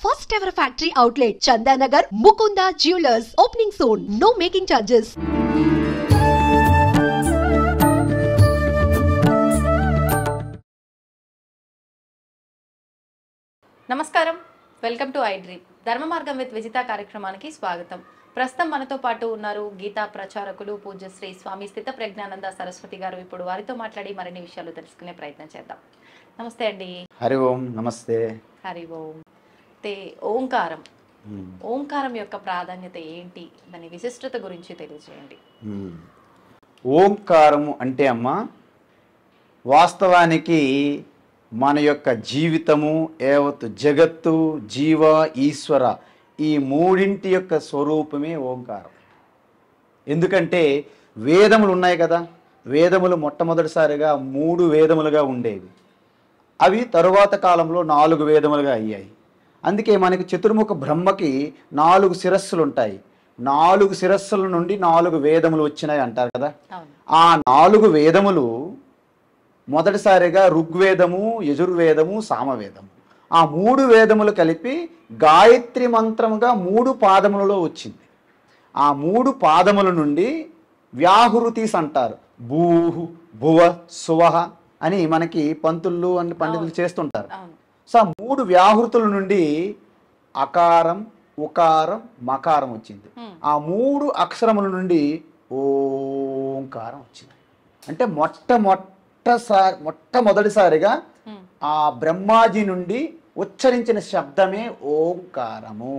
First ever factory outlet, Chandanagar, Mukunda Jewelers. Opening soon. No making charges. నమస్కారం, welcome to I dream. ధర్మ మార్గం with Vijitha కార్యక్రమానికి స్వాగతం. ప్రస్తుతం మనతో పాటు ఉన్నారు గీతా ప్రచారకులు పూజ్యశ్రీ స్వామి స్థిత ప్రజ్ఞానంద సరస్వతి గారు. ఇప్పుడు వారితో మాట్లాడి మరిన్ని విషయాలు తెలుసుకునే ప్రయత్నం చేద్దాం. నమస్తే అండి. హరి ఓం. నమస్తే. హరి ఓం. ఓంకారం, ఓంకారం యొక్క ప్రాధాన్యత ఏంటి, దాని విశిష్టత గురించి తెలియజేయండి. ఓంకారము అంటే అమ్మ, వాస్తవానికి మన యొక్క జీవితము, యావత్ జగత్తు, జీవ, ఈశ్వర, ఈ మూడింటి యొక్క స్వరూపమే ఓంకారం. ఎందుకంటే వేదములు ఉన్నాయి కదా, వేదములు మొట్టమొదటిసారిగా 3 వేదములుగా ఉండేవి. అవి తరువాత కాలంలో 4 వేదములుగా అయ్యాయి. అందుకే మనకి చతుర్ముఖ బ్రహ్మకి 4 శిరస్సులు ఉంటాయి. 4 శిరస్సుల నుండి 4 వేదములు వచ్చినాయి అంటారు కదా. ఆ 4 వేదములు మొదటిసారిగా ఋగ్వేదము, యజుర్వేదము, సామవేదము, ఆ 3 వేదములు కలిపి గాయత్రి మంత్రముగా 3 పాదములలో వచ్చింది. ఆ 3 పాదముల నుండి వ్యాహృతిస్ అంటారు. భూహు, భువ, సువహ అని మనకి పంతులు అని పండితులు చేస్తుంటారు. సో ఆ 3 వ్యాహృతుల నుండి అకారం, ఉకారం, మకారం వచ్చింది. ఆ 3 అక్షరముల నుండి ఓంకారం వచ్చింది. అంటే మొట్టమొదటిసారిగా ఆ బ్రహ్మాజీ నుండి ఉచ్చరించిన శబ్దమే ఓంకారము.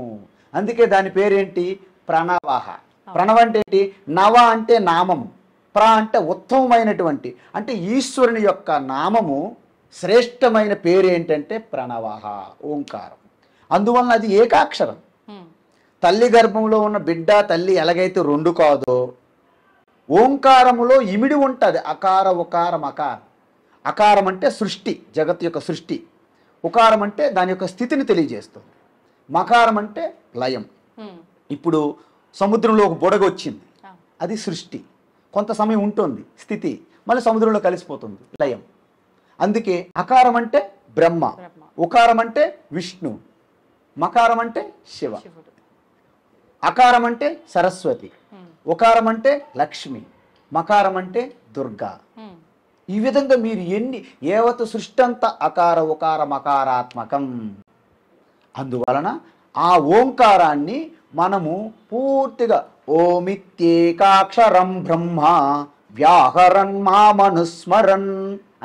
అందుకే దాని పేరేంటి? ప్రణవః. ప్రణవ అంటే ఏంటి? నవ అంటే నామము, ప్ర అంటే ఉత్తమమైనటువంటి, అంటే ఈశ్వరుని యొక్క నామము శ్రేష్టమైన పేరు ఏంటంటే ప్రణవః, ఓంకారం. అందువలన అది ఏకాక్షరం. తల్లి గర్భంలో ఉన్న బిడ్డ, తల్లి ఎలాగైతే 2 కాదో, ఓంకారములో ఇమిడి ఉంటుంది అకార, ఉకార, మకారం. అకారం అంటే సృష్టి, జగత్తు యొక్క సృష్టి. ఉకారం అంటే దాని యొక్క స్థితిని తెలియజేస్తుంది. మకారం అంటే లయం. ఇప్పుడు సముద్రంలో ఒక బుడగ వచ్చింది, అది సృష్టి. కొంత సమయం ఉంటుంది స్థితి, మళ్ళీ సముద్రంలో కలిసిపోతుంది, లయం. అందుకే అకారం అంటే బ్రహ్మ, ఉకారం అంటే విష్ణు, మకారం అంటే శివ, అకారం అంటే సరస్వతి, ఉకారం అంటే లక్ష్మి, మకారం అంటే దుర్గా. ఈ విధంగా మీరు యావత్ సృష్టి అంతా అకార, ఉకార, మకారాత్మకం. అందువలన ఆ ఓంకారాన్ని మనము పూర్తిగా ఓమిత్యేకాక్షరం బ్రహ్మ వ్యాహరన్ మామనుస్మరన్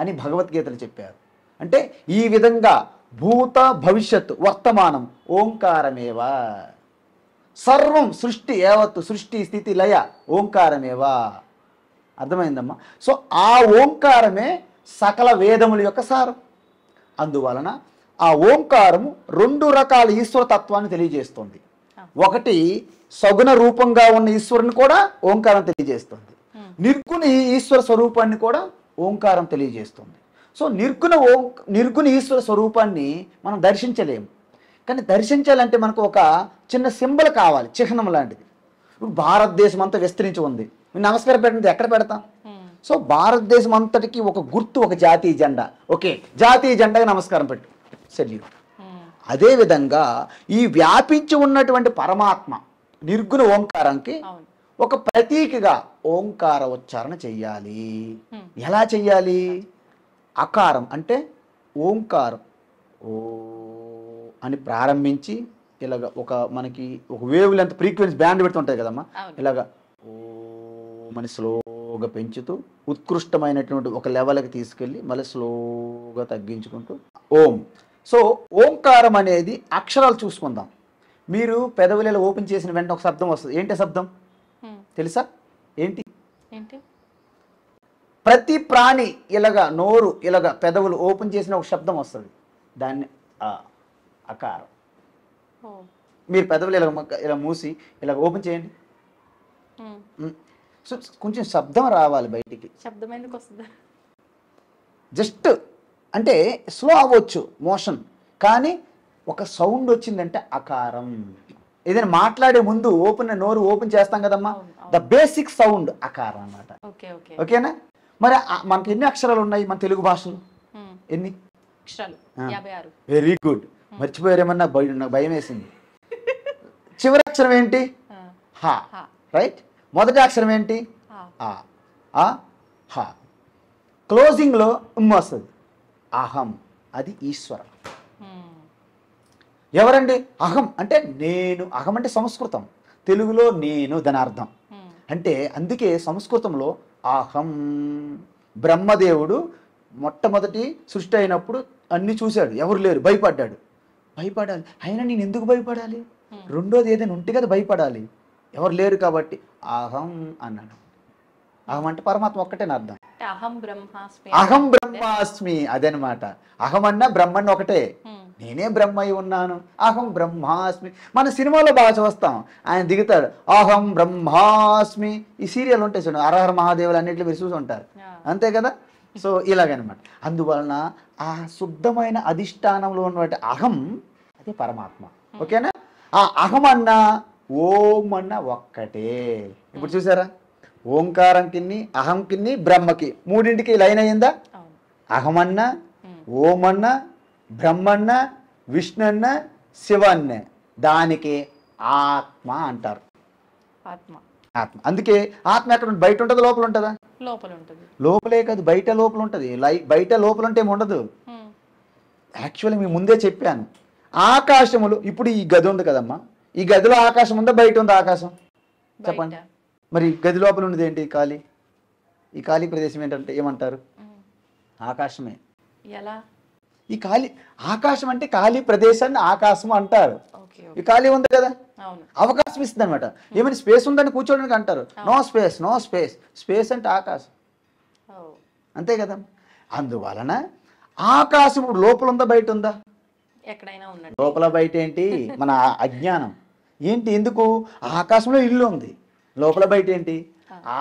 అని భగవద్గీతలు చెప్పారు. అంటే ఈ విధంగా భూత, భవిష్యత్తు, వర్తమానం ఓంకారమేవా. సర్వం సృష్టి, యావత్తు సృష్టి, స్థితి, లయ ఓంకారమేవా. అర్థమైందమ్మా? సో ఆ ఓంకారమే సకల వేదముల యొక్క సారం. అందువలన ఆ ఓంకారము 2 రకాల ఈశ్వర తత్వాన్ని తెలియజేస్తుంది. ఒకటి సగుణ రూపంగా ఉన్న ఈశ్వరుని కూడా ఓంకారం తెలియజేస్తుంది. నిర్గుణ ఈశ్వర స్వరూపాన్ని కూడా ఓంకారం తెలియజేస్తుంది. సో నిర్గుణ ఈశ్వర స్వరూపాన్ని మనం దర్శించలేము. కానీ దర్శించాలంటే మనకు ఒక చిన్న సింబల్ కావాలి, చిహ్నం లాంటిది. ఇప్పుడు భారతదేశం అంతా విస్తరించి ఉంది, నమస్కారం పెట్టినది ఎక్కడ పెడతాం? సో భారతదేశం అంతటికి ఒక గుర్తు, ఒక జాతీయ జెండా. ఓకే, జాతీయ జెండాకి నమస్కారం పెట్టు, సెల్యూట్. అదేవిధంగా ఈ వ్యాపించి ఉన్నటువంటి పరమాత్మ నిర్గుణ ఓంకారానికి ఒక ప్రతీకగా ఓంకార ఉచ్చారణ చెయ్యాలి. ఎలా చెయ్యాలి? అకారం అంటే ఓంకారం ఓ అని ప్రారంభించి ఇలాగ మనకి ఒక వేవ్ లెంత్ ఫ్రీక్వెన్సీ బ్యాండ్ పెడుతుంటాయి కదమ్మా, ఇలాగా ఓ మన స్లోగా పెంచుతూ ఉత్కృష్టమైనటువంటి ఒక లెవెల్కి తీసుకెళ్ళి మళ్ళీ స్లోగా తగ్గించుకుంటూ ఓం. సో ఓంకారం అనేది అక్షరాలు చూసుకుందాం. మీరు పెదవులు ఓపెన్ చేసిన వెంటనే ఒక శబ్దం వస్తుంది. ఏంటి శబ్దం తెలుసా? ఏంటి? ప్రతి ప్రాణి ఇలాగా నోరు ఇలాగా పెదవులు ఓపెన్ చేసిన ఒక శబ్దం వస్తుంది, దాన్ని అకారం. మీరు పెదవులు ఇలా మూసి ఇలా ఓపెన్ చేయండి, సో కొంచెం శబ్దం రావాలి బయటికి. శబ్దం ఎందుకు వస్తుంది? జస్ట్ అంటే స్లో అవ్వచ్చు మోషన్, కానీ ఒక సౌండ్ వచ్చిందంటే అకారం. ఏదైనా మాట్లాడే ముందు నోరు ఓపెన్ చేస్తాం కదమ్మా, ద బేసిక్ సౌండ్ అకారం అన్నమాట. ఓకేనా? మరి మనకి ఎన్ని అక్షరాలు ఉన్నాయి మన తెలుగు భాషలో? ఎన్ని? అక్షరాలు 56. Very good. మర్చిపోయారేమన్నా నాకు భయం వేసింది. చివరి అక్షరం ఏంటి? హా. రైట్. మొదటి అక్షరం ఏంటి? ఆ. హా. క్లోజింగ్లో వస్తుంది అహం. అది ఈశ్వరం. ఎవరండి? అహం అంటే నేను. అహం అంటే సంస్కృతం, తెలుగులో నేను దాని అర్థం. అంటే అందుకే సంస్కృతంలో అహం. బ్రహ్మదేవుడు మొట్టమొదటి సృష్టి అయినప్పుడు అన్ని చూశాడు, ఎవరు లేరు, భయపడ్డాడు. భయపడాలి, అయినా నేను ఎందుకు భయపడాలి? రెండోది ఏదైనా ఉంటే కదా భయపడాలి, ఎవరు లేరు కాబట్టి అహం అన్నాడు. అహం అంటే పరమాత్మ ఒక్కటే అర్థం. అహం బ్రహ్మాస్మి అదనమాట. అహం అన్న బ్రహ్మన్న ఒకటే, నేనే బ్రహ్మ అయి ఉన్నాను, అహం బ్రహ్మాస్మి. మన సినిమాలో బాగా చూస్తాం, ఆయన దిగుతాడు అహం బ్రహ్మాస్మి. ఈ సీరియల్ ఉంటాయి చూడండి, హరహర మహాదేవులు అన్నింటిలో మీరు చూసి ఉంటారు, అంతే కదా. సో ఇలాగనమాట. అందువలన ఆ శుద్ధమైన అధిష్టానంలో ఉన్నటువంటి అహం అదే పరమాత్మ. ఓకేనా? ఆ అహం అన్న ఓం అన్న ఒక్కటే. ఇప్పుడు చూసారా, ఓంకారం కిన్ని, అహం కిన్ని, బ్రహ్మకి మూడింటికి లైన్ అయ్యిందా? అహమన్న, ఓమన్న, బ్రహ్మన్న, విష్ణున్న, శివన్న, దానికి ఆత్మ అంటారు. ఆత్మ. అందుకే ఆత్మ ఎక్కడ బయట ఉంటుంది, లోపల ఉంటుందా? లోపల ఉంటుంది. లోపలే కాదు, బయట లోపల ఉంటుంది. బయట లోపల ఉంటే ఉండదు. యాక్చువల్లీ మీ ముందే చెప్పాను, ఆకాశములు. ఇప్పుడు ఈ గది ఉంది కదమ్మా, ఈ గదిలో ఆకాశం ఉందా, బయట ఉందా ఆకాశం? చెప్పండి. మరి గది లోపల ఉన్నది ఏంటి? ఖాళీ. ఈ ఖాళీ ప్రదేశం ఏంటంటే ఏమంటారు? ఆకాశమే. ఎలా? ఈ ఖాళీ ఆకాశం అంటే ఖాళీ ప్రదేశాన్ని ఆకాశం అంటారు. ఈ ఖాళీ ఉంది కదా, అవకాశం ఇస్తుంది అనమాట. ఏమైనా స్పేస్ ఉందని కూర్చోడానికి అంటారు, no space, no space. Space అంటే ఆకాశం, అంతే కదా. అందువలన ఆకాశం ఇప్పుడు లోపల ఉందా, బయట ఉందా? ఎక్కడైనా ఉన్నది. లోపల బయట ఏంటి? మన అజ్ఞానం ఏంటి? ఎందుకు? ఆకాశంలో ఇల్లు ఉంది, లోపల బయట ఏంటి?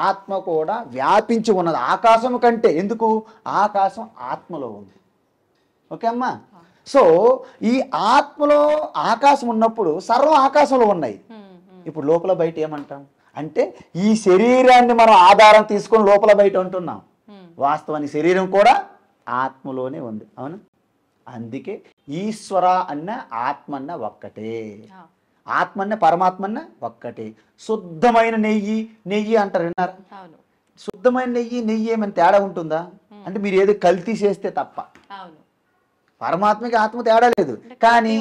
ఆత్మ కూడా వ్యాపించి ఉన్నది ఆకాశం కంటే. ఎందుకు? ఆకాశం ఆత్మలో ఉంది. ఓకే అమ్మా. సో ఈ ఆత్మలో ఆకాశం ఉన్నప్పుడు సర్వం ఆకాశంలో ఉన్నాయి. ఇప్పుడు లోపల బయట ఏమంటాం అంటే, ఈ శరీరాన్ని మనం ఆధారం తీసుకొని లోపల బయట అంటున్నాం. వాస్తవానికి శరీరం కూడా ఆత్మలోనే ఉంది, అవును. అందుకే ఈశ్వర అన్న ఆత్మ అన్న ఒక్కటే, ఆత్మ అన్న పరమాత్మ అన్న ఒక్కటే. శుద్ధమైన నెయ్యి, నెయ్యి అంటారు, విన్నారు? శుద్ధమైన నెయ్యి ఏమైనా తేడా ఉంటుందా? అంటే మీరు ఏదో కల్తీ చేస్తే తప్ప. పరమాత్మకి ఆత్మ తేడా లేదు, కానీ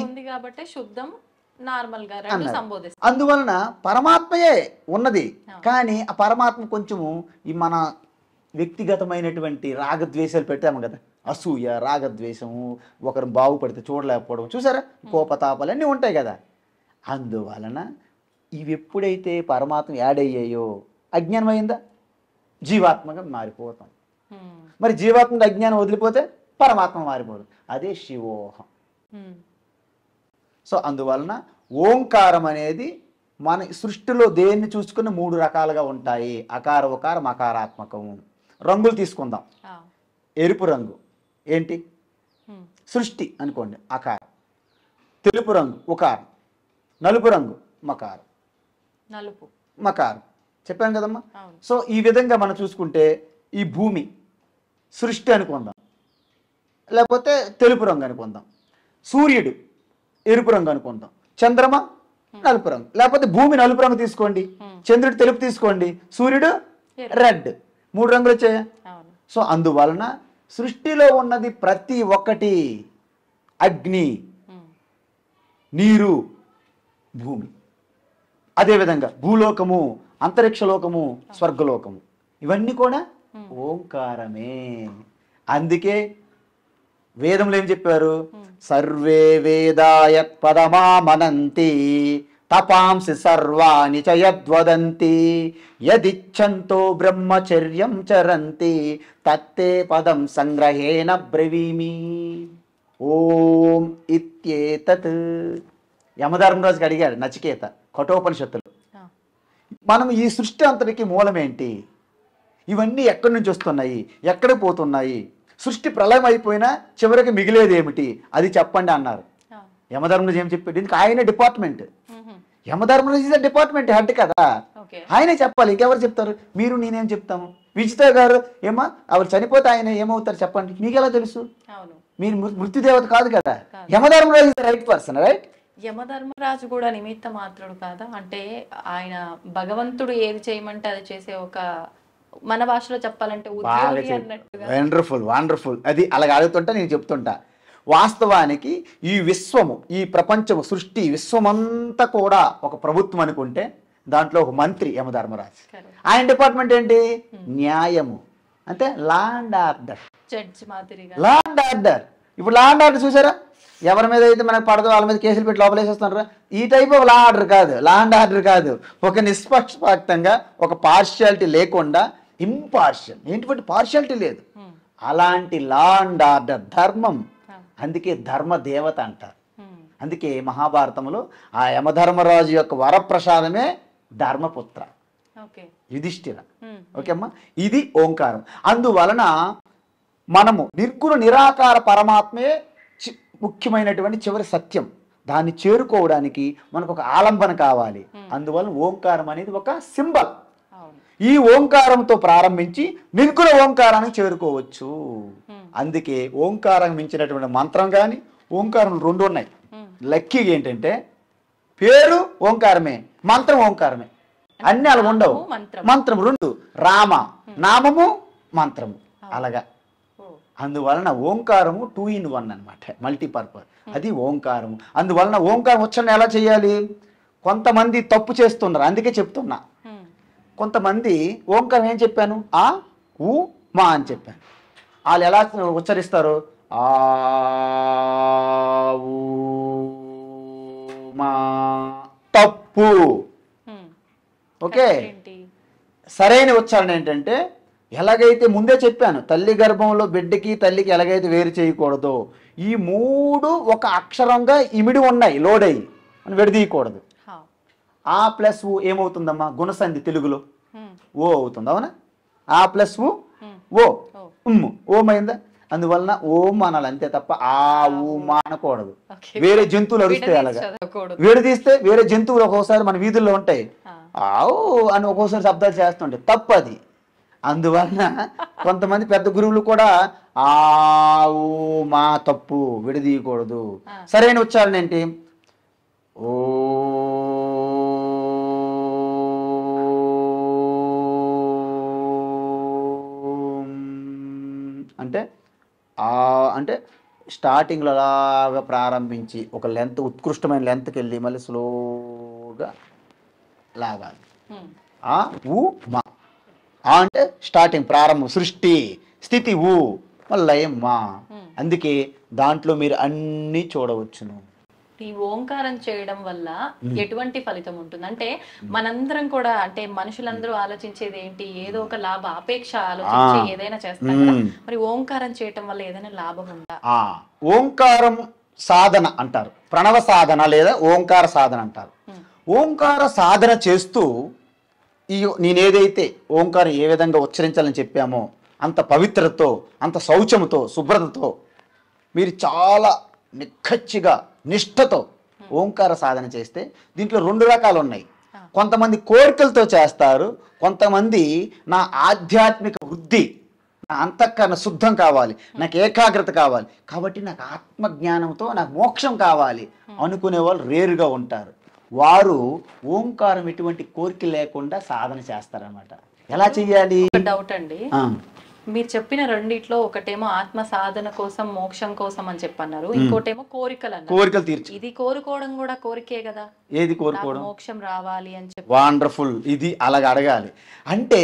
అందువలన పరమాత్మయే ఉన్నది. కానీ ఆ పరమాత్మ కొంచెము ఈ మన వ్యక్తిగతమైనటువంటి రాగద్వేషాలు పెట్టాము కదా, అసూయ, రాగద్వేషము, ఒకరు బాగుపడితే చూడలేకపోవడం, చూసారా, కోపతాపాలు అన్నీ ఉంటాయి కదా. అందువలన ఇవి ఎప్పుడైతే పరమాత్మ యాడ్ అయ్యాయో అజ్ఞానమైందా, జీవాత్మగా మారిపోతాం. మరి జీవాత్మకి అజ్ఞానం వదిలిపోతే పరమాత్మ మారిపోదు, అదే శివోహం. సో అందువలన ఓంకారం అనేది మన సృష్టిలో దేన్ని చూసుకుని మూడు రకాలుగా ఉంటాయి, అకార, ఉకార, మకారాత్మకము. రంగులు తీసుకుందాం. ఎరుపు రంగు ఏంటి? సృష్టి అనుకోండి, అకారం. తెలుపు రంగు ఉకారం, నలుపు రంగు మకారం. మకారం చెప్పాను కదమ్మా. సో ఈ విధంగా మనం చూసుకుంటే ఈ భూమి సృష్టి అనుకుందాం, లేకపోతే తెలుపు రంగు అనుకుందాం. సూర్యుడు ఎరుపు రంగు అనుకుందాం, చంద్రమ నలుపు రంగు. లేకపోతే భూమి నలుపు రంగు తీసుకోండి, చంద్రుడు తెలుపు తీసుకోండి, సూర్యుడు రెడ్. మూడు రంగులు వచ్చాయా? సో అందువలన సృష్టిలో ఉన్నది ప్రతి ఒక్కటి అగ్ని, నీరు, భూమి. అదేవిధంగా భూలోకము, అంతరిక్షలోకము, స్వర్గలోకము, ఇవన్నీ కూడా ఓంకారమే. అందుకే వేదంలో ఏం చెప్పారు? సర్వే వేదాయత్ పదమామనంతి తపాంసి సర్వాణి చ యద్వదంతి యదిచ్ఛంతో బ్రహ్మచర్యం చరంతి తత్తే పదం సంగ్రహేణ బ్రవీమి. ఓం ఇత్యేతత్. యమధర్మరాజుకి అడిగాడు నచికేత కఠోపనిషత్తులు, మనం ఈ సృష్టి అంతటికి మూలమేంటి? ఇవన్నీ ఎక్కడి నుంచి వస్తున్నాయి, ఎక్కడికి పోతున్నాయి? సృష్టి ప్రళయం అయిపోయినా చివరికి మిగిలేది ఏమిటి అది చెప్పండి అన్నారు. యమధర్మరాజు ఏం చెప్పాడు? ఇందుకు ఆయన department, Yamadharmaraju is department head కదా, ఆయనే చెప్పాలి. ఇంకెవరు చెప్తారు? మీరు నేనేం చెప్తాము? విజిత గారు ఏమా ఆవిడ చనిపోతే ఆయన ఏమవుతారు చెప్పండి, మీకు ఎలా తెలుసు? మీరు మృత్యుదేవత కాదు కదా. Yamadharmaraju is the right person, right? Yamadharmaraju కూడా నిమిత్త మాత్రుడు కాదా? అంటే ఆయన భగవంతుడు ఏది చేయమంటే అది చేసే ఒక, మన భాషలో చెప్పాలంటే ఉద్యోగి అన్నట్టుగా. Wonderful wonderful. అది అలాగ అడుగుతుంటా, నేను చెప్తుంటా. వాస్తవానికి ఈ విశ్వము, ఈ ప్రపంచము, సృష్టి విశ్వమంతా కూడా ఒక ప్రభుత్వం అనుకుంటే దాంట్లో ఒక మంత్రి యమధర్మరాజు. ఆయన డిపార్ట్మెంట్ ఏంటి? న్యాయము, అంటే లా అండ్ ఆర్డర్. జడ్జి మాదిరిగా లా అండ్ ఆర్డర్. ఇప్పుడు లా అండ్ ఆర్డర్ చూసారా? ఎవరి మీద అయితే మనకు పడదో వాళ్ళ మీద కేసులు పెట్టి లోపలేసేస్తున్నారా? ఈ టైప్ ఆఫ్ లా ఆర్డర్ కాదు, లా అండ్ ఆర్డర్ కాదు. ఒక నిష్పక్షపాతంగా, ఒక పార్షియాలిటీ లేకుండా, ఇంపార్షియల్, ఏంటి పార్షియాలిటీ లేదు, అలాంటి లా అండ్ ఆర్డర్, ధర్మం. అందుకే ధర్మ దేవత అంటారు. అందుకే మహాభారతంలో ఆ యమధర్మరాజు యొక్క వరప్రసాదమే ధర్మపుత్ర, యుధిష్ఠిర. ఓకే అమ్మా, ఇది ఓంకారం. అందువలన మనము నిర్గుణ నిరాకార పరమాత్మే ముఖ్యమైనటువంటి చివరి సత్యం. దాన్ని చేరుకోవడానికి మనకు ఒక ఆలంబన కావాలి. అందువలన ఓంకారం అనేది ఒక సింబల్. ఈ ఓంకారంతో ప్రారంభించి నిర్గుణ ఓంకారానికి చేరుకోవచ్చు. అందుకే ఓంకారం మించినటువంటి మంత్రం కానీ, ఓంకారం 2 ఉన్నాయి. లక్కీగా ఏంటంటే పేరు ఓంకారమే, మంత్రం ఓంకారమే, అన్ని అలా ఉండవు. మంత్రం 2, రామ నామము మంత్రము, అలాగా. అందువలన ఓంకారము 2 in 1 అనమాట, మల్టీపర్పస్. అది ఓంకారము. అందువలన ఓంకారం ఉచ్చారణ ఎలా చేయాలి? కొంతమంది తప్పు చేస్తున్నారు, అందుకే చెప్తున్నా. కొంతమంది ఓంకారం ఏం చెప్పాను? ఆ ఊ మా అని చెప్పాను. వాళ్ళు ఎలా ఉచ్చరిస్తారు? ఆ ఊ మా. తప్పు. ఓకే, సరైన ఉచ్చారణ ఏంటంటే, ఎలాగైతే ముందే చెప్పాను, తల్లి గర్భంలో బిడ్డకి తల్లికి ఎలాగైతే వేరు చేయకూడదో, ఈ 3 ఒక అక్షరంగా ఇమిడి ఉన్నాయి, లోడ్ అయ్యి, మనం విడదీయకూడదు. ఆ ప్లస్ ఊ ఏమవుతుందమ్మా? గుణసంధి తెలుగులో ఓ అవుతుంది, అవునా? ఆ ప్లస్ ఊ ఓ, ఓమైందా? అందువలన ఓం అనాలి అంతే తప్ప ఆ ఊ మా అనకూడదు. వేరే జంతువులు అరుస్తాయి, అలాగా విడదీస్తే వేరే జంతువులు ఒక్కోసారి మన వీధుల్లో ఉంటాయి, ఆవు అని ఒక్కోసారి శబ్దాలు చేస్తుంటాయి, తప్పు అది. అందువలన కొంతమంది పెద్ద గురువులు కూడా ఆవు మా తప్పు, విడదీయకూడదు. సరైన ఉచ్చారణ ఏంటి? ఓ అంటే అంటే స్టార్టింగ్లో అలాగా ప్రారంభించి ఒక లెంత్, ఉత్కృష్టమైన లెంత్కి వెళ్ళి మళ్ళీ స్లోగా లాగాలి. ఆ ఊ మా. ఆ అంటే స్టార్టింగ్, ప్రారంభం, సృష్టి, స్థితి ఊ, మళ్ళీ లయం మా. అందుకే దాంట్లో మీరు అన్నీ చూడవచ్చును. ఈ ఓంకారం చేయడం వల్ల ఎటువంటి ఫలితం ఉంటుంది? అంటే మనందరం కూడా, అంటే మనుషులందరూ ఆలోచించేది ఏంటి? ఏదో ఒక లాభ అపేక్ష ఆలోచించి ఏదైనా చేస్తాం కదా. మరి ఓంకారం చేయటం వల్ల ఏదైనా లాభం ఉందా? ఓంకారం సాధన అంటారు, ప్రణవ సాధన లేదా ఓంకార సాధన అంటారు. ఓంకార సాధన చేస్తూ నేనేదైతే ఓంకారం ఏ విధంగా ఉచ్చరించాలని చెప్పామో అంత పవిత్రతతో, అంత శౌచముతో, శుభ్రతతో మీరు చాలా నిక్కచ్చిగా, నిష్ఠతో ఓంకార సాధన చేస్తే దీంట్లో 2 రకాలు ఉన్నాయి. కొంతమంది కోరికలతో చేస్తారు, కొంతమంది నా ఆధ్యాత్మిక వృద్ధి, నా అంతఃకరణ శుద్ధం కావాలి, నాకు ఏకాగ్రత కావాలి, కాబట్టి నాకు ఆత్మజ్ఞానంతో నాకు మోక్షం కావాలి అనుకునే వాళ్ళు రేరుగా ఉంటారు. వారు ఓంకారం ఎటువంటి కోరిక లేకుండా సాధన చేస్తారనమాట. ఎలా చెయ్యాలి? డౌట్ అండి, మీరు చెప్పిన రెండిట్లో ఒకటేమో ఆత్మ సాధన కోసం, మోక్షం కోసం అని చెప్పన్నారు, ఇంకోటేమో కోరికలు అన్నారు. కోరికలు తీర్చి, ఇది కోరుకోవడం కూడా కోరికే కదా. ఏది కోరుకోవడం? మోక్షం రావాలి అని చెప్పి. వండర్ఫుల్. ఇది అలాగ అడగాలి. అంటే